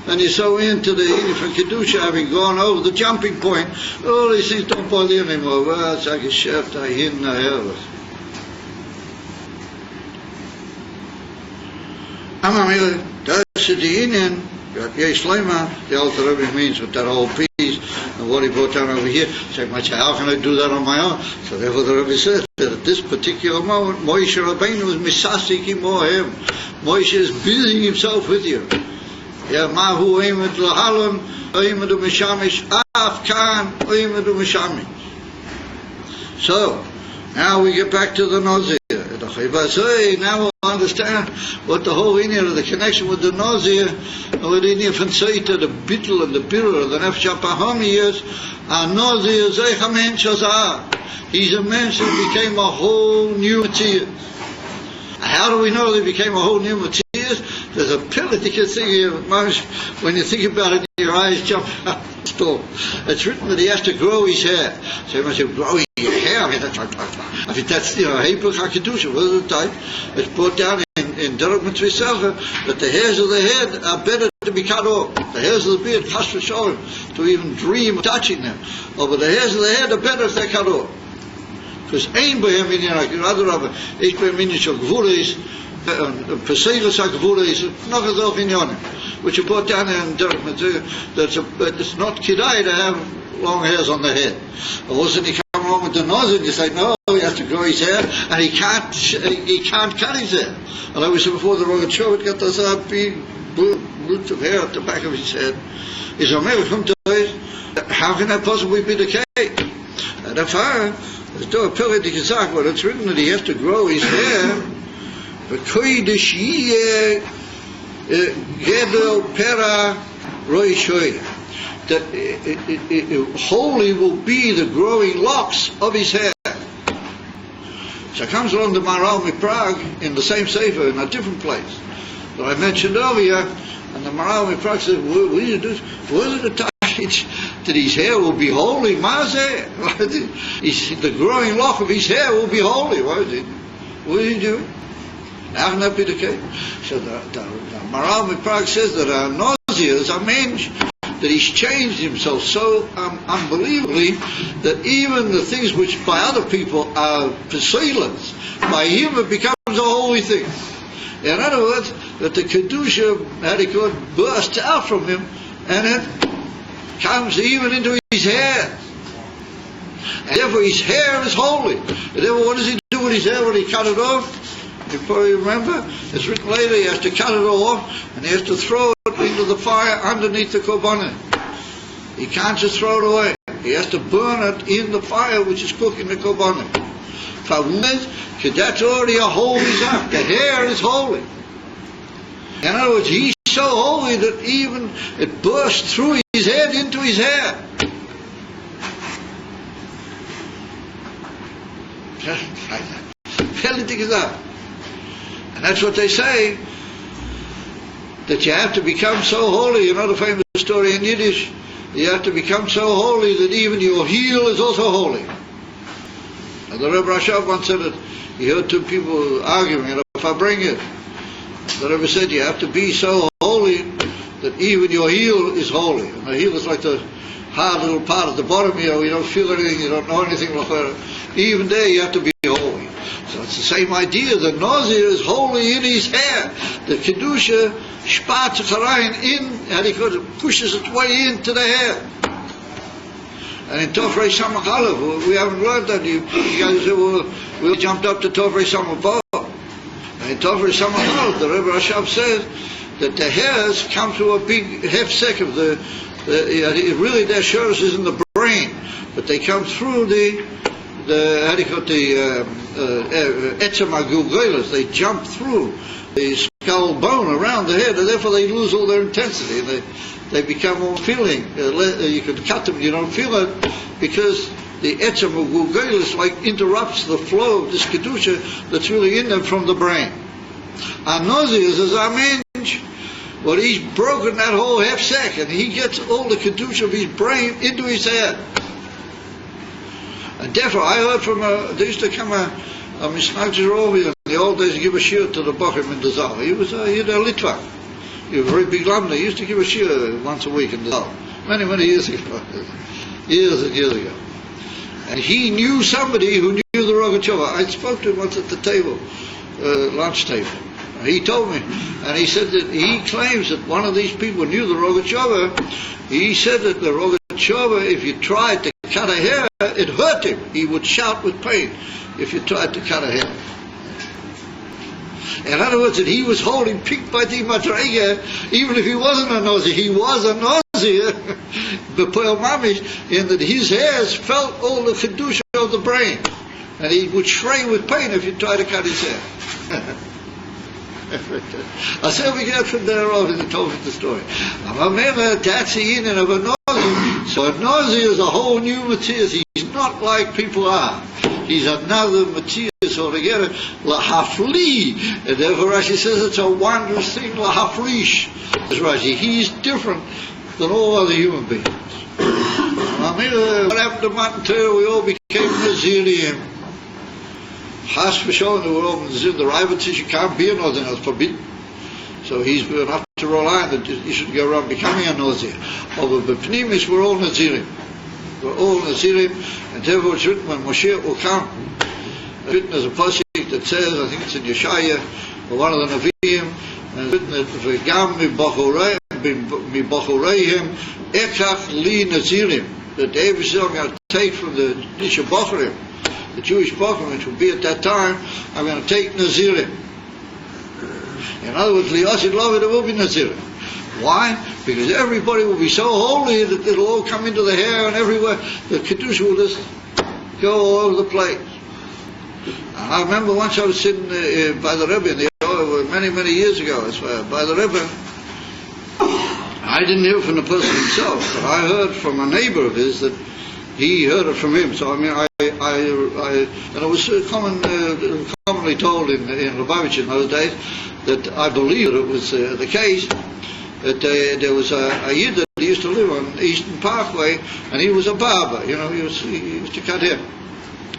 and you're so into the Einish Kedusha, having gone over the jumping point, all these things don't bother you anymore. Well, it's like a chef, I hidden, I have it. That's the Indian, the Alter Rebbe means with that whole piece, and what he brought down over here. So how can I do that on my own? So therefore the Rebbe said that at this particular moment, Moshe Rabbeinu is misasik imohem. Moshe is busying himself with you. Mahu oimed lahalon, oimed umeshamish, af kan, oimed umeshamish. So, now we get back to the Nazir. Now we'll understand what the whole Indian of the connection with the Nazir, with the Indian from Seita, the Bittel and the Birur, the Nefesh HaPahami is, and Nazir is a mensch hazah. He's a mensch who became a whole new Matthias. How do we know that he became a whole new Matthias? There's a political thing here, when you think about it, your eyes jump out the store. It's written that he has to grow his hair. So he must have growing your hair. I mean, that's Hebrew HaKedusha, what is the type? It's brought down in Derek Mitzvah that the hairs of the head are better to be cut off. The hairs of the beard, chas v'sholem, to even dream of touching them. But the hairs of the head are better if they're cut off. Because ein behem inyan HaKedusha, ich behem inyan shel gvulis, Peseilas HaGvulis, noch a self inyanim. which are put down there in Durham. It's not kidai to have long hairs on the head. Or wasn't he come along with the nose and you say, no, he has to grow his hair, and he can't cut his hair. And like we said before, the Rogat Show, it got those big roots of hair at the back of his head. He said, how can that possibly be the case? And if there's no ability to gesagt, well, it's written that he has to grow his hair, but that holy will be the growing locks of his hair. So it comes along the Maral Miprag in the same sefer in a different place that I mentioned earlier, and the Maral Miprag said, what do you do? Was it a touch that his hair will be holy? The growing lock of his hair will be holy. What is he doing? How can that be the case? So the Maral Miprag says that our Nozias, a mensch, that he's changed himself so unbelievably that even the things which by other people are pesilens, by him it becomes a holy thing. In other words, that the Kedusha, bursts out from him, and it comes even into his hair. And therefore his hair is holy. And therefore what does he do with his hair when he cut it off? You probably remember, it's written later, he has to cut it off, and he has to throw it into the fire underneath the korbanon. He can't just throw it away. He has to burn it in the fire which is cooking the korbanon. That's already a holy zak. The hair is holy. In other words, he's so holy that even it bursts through his head into his hair. And that's what they say, that you have to become so holy. You know the famous story in Yiddish, you have to become so holy that even your heel is also holy. And the Rebbe Rashab once said that he heard two people arguing, and if I bring it, the Rebbe said you have to be so holy that even your heel is holy. And the heel is like the hard little part at the bottom here, you don't feel anything, you don't know anything like that. Even there you have to be holy. So it's the same idea. The Nazir is holy in his hair. The Kedusha spats in, and he pushes its way into the hair. And in Tofrei Samach Aleph, we haven't learned that. You guys say, well, we jumped up to Tofrei Samach Bo. And in Tofrei Samach Aleph, the Rebbe Rashab says that the hairs come through a big hefsek of really their shores is in the brain, but they come through the etzem hagulgelos. They jump through the skull bone around the head, and therefore they lose all their intensity, and they become more feeling. You can cut them, you don't feel it, because the etzem hagulgelos interrupts the flow of this kedusha that's really in them from the brain. Anozias is our mensch. Well, he's broken that whole hefsek, and he gets all the kedusha of his brain into his head. And therefore, I heard from there used to come a Mishnak Jerovi in the old days to give a shiur to the Bochum in the Zal. He was a Litvak. He was a very big lamda. He used to give a shiur once a week in the Zal. Many, many years ago. Years and years ago. And he knew somebody who knew the Rogatchover. I spoke to him once at the table, lunch table. He told me, and he said that he claims that one of these people knew the Rogatchover. He said that the Rogatchover, if you tried to cut a hair, it hurt him. He would shout with pain if you tried to cut a hair. In other words, that he was holding pink by the madrega, even if he wasn't a Nazi. He was a Nazi, B'poel Mamish, in that his hairs felt all the kedusha of the brain, and he would shriek with pain if you tried to cut his hair. I said we get from there on, and he told me the story. I remember that's the in of a Nazi. So a Nazi is a whole new Matthias. He's not like people are. He's another Matthias altogether. Lahafli. And therefore Rashi says it's a wondrous thing, Lahaflish. As Rashi, he's different than all other human beings. I mean, what happened to Matan Torah? We all became Nazirian. Has v'sholem, the world in the Ravid says you can't be a Nazir, it's forbidden. So he's going to have to rely on that he should go around becoming a Nazir. Over the Pnimis, we're all Nazirim. We're all Nazirim, and therefore it's written when Moshiach will come. It's written as a pasuk that says, I think it's in Yeshaya, or one of the Nevi'im, and it's written that V'gam mi'bachorayim mibochureihem ekach li nazirim. That David said, I'm going to take from the Bochurim, the Jewish Bochurim, which would be at that time, I'm going to take Nazirim. In other words, li'asid love, there will be Nazirim. Why? Because everybody will be so holy that it'll all come into the hair and everywhere. The Kiddush will just go all over the place. And I remember once I was sitting by the Rebbe, many years ago, I swear, by the Rebbe. I didn't hear from the person himself, but I heard from a neighbor of his that he heard it from him. So I mean, and it was commonly told in Lubavitch in those days that I believe that it was the case that there was a Yid that used to live on Eastern Parkway, and he was a barber. You know, he used to cut hair.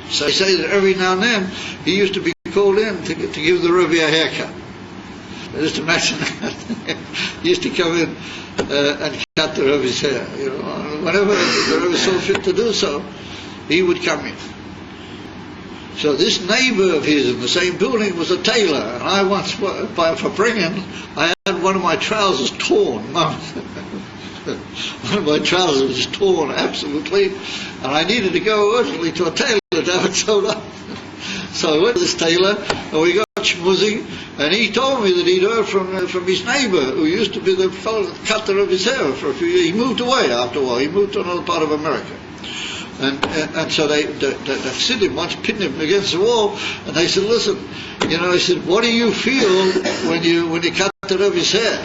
So they say that every now and then he used to be called in to give the Rebbe a haircut. Just imagine that. He used to come in and cut the Rebbe's hair. You know, whenever the Rebbe saw fit to do so, he would come in. So this neighbor of his in the same building was a tailor, and I once, for bringing, I had one of my trousers torn. One of my trousers was torn absolutely, and I needed to go urgently to a tailor to have it sewed up. So I went to this tailor, and we got schmoozing, and he told me that he'd heard from his neighbor, who used to be the fellow that cut the Rebbe's hair for a few years. He moved away after a while. He moved to another part of America. And so the Chassidim once pinned him against the wall, and they said, listen, you know, he said, what do you feel when you cut the Rebbe's hair?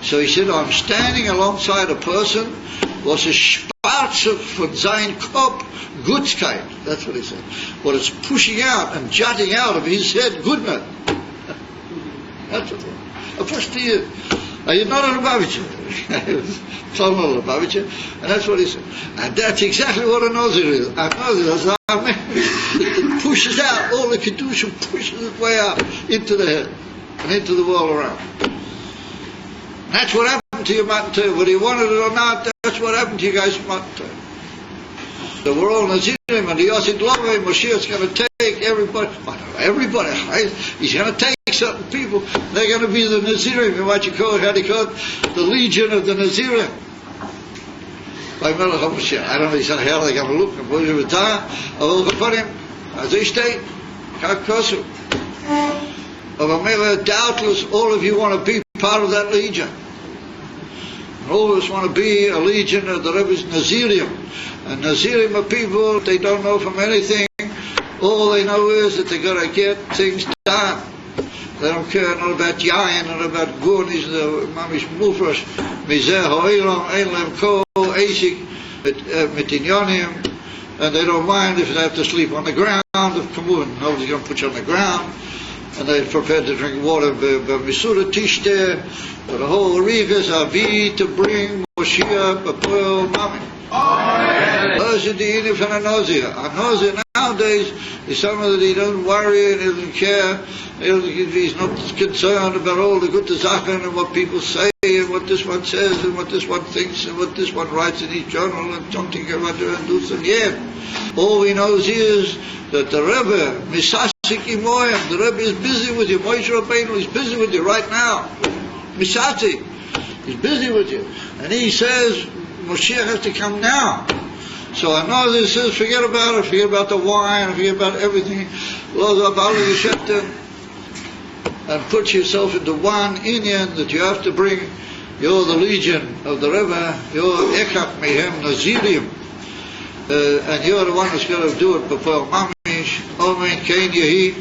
So he said, I'm standing alongside a person, was a Schwarze von sein Kopf Gutskeit. That's what he said. What it's pushing out and jutting out of his head goodness. That's what it was. First to you. You're not a Lubavitcher. Told a Lubavitcher, and that's what he said. And that's exactly what a Nazir is. A Nazir is a man that pushes out all the Kedusha, pushes it way out into the head and into the world around. That's what happened to your Matan Torah. Whether you wanted it or not, that's what happened to you guys' Matan Torah. So we're all Nazirim, and the Yosid Lovei, Moshiach's going to take everybody, he's going to take certain people, they're going to be the Nazirim, and what you call it, how do you call it? The Legion of the Nazirim. By Melech HaMoshiach. I don't know, he's how they're going to look, and boys with time, I will put him, as they state, Kakkosu. Of Amela, doubtless all of you want to be part of that legion. And all of us want to be a legion of the Rebbe's Nazirim. And Nazirim are people, they don't know from anything. All they know is that they got to get things done. They don't care not about Yain, not about Gurnis, the Mamish Mufresh, Mizeh Ho'ilam, Ein Lem Ko, Eisik, Mitinyonim, and they don't mind if they have to sleep on the ground, if Kamun, nobody's going to put you on the ground. And they're prepared to drink water, Misura Tishte, but the whole Rigas Avi to bring Moshiach, Bapel, Mami. Those are the Inif and a Nazir. A Nazir nowadays is someone that he doesn't worry and he doesn't care. He's not concerned about all the good Zachen and what people say and what this one says and what this one thinks and what this one writes in his journal and something about doing this and yet. All he knows is that the Rebbe, Misasik Imoyim, the Rebbe is busy with you. Moshe Rabbeinu is busy with you right now. Misasik, he's busy with you. And he says, Moshiach has to come now. So I know this says, forget about it, forget about the wine, forget about everything. And put yourself into one Inyan that you have to bring. You're the legion of the Rebbe, you're Ekach Mehem Nazirim. And you're the one who's going to do it before Mamish. Omen, Kain Yehi.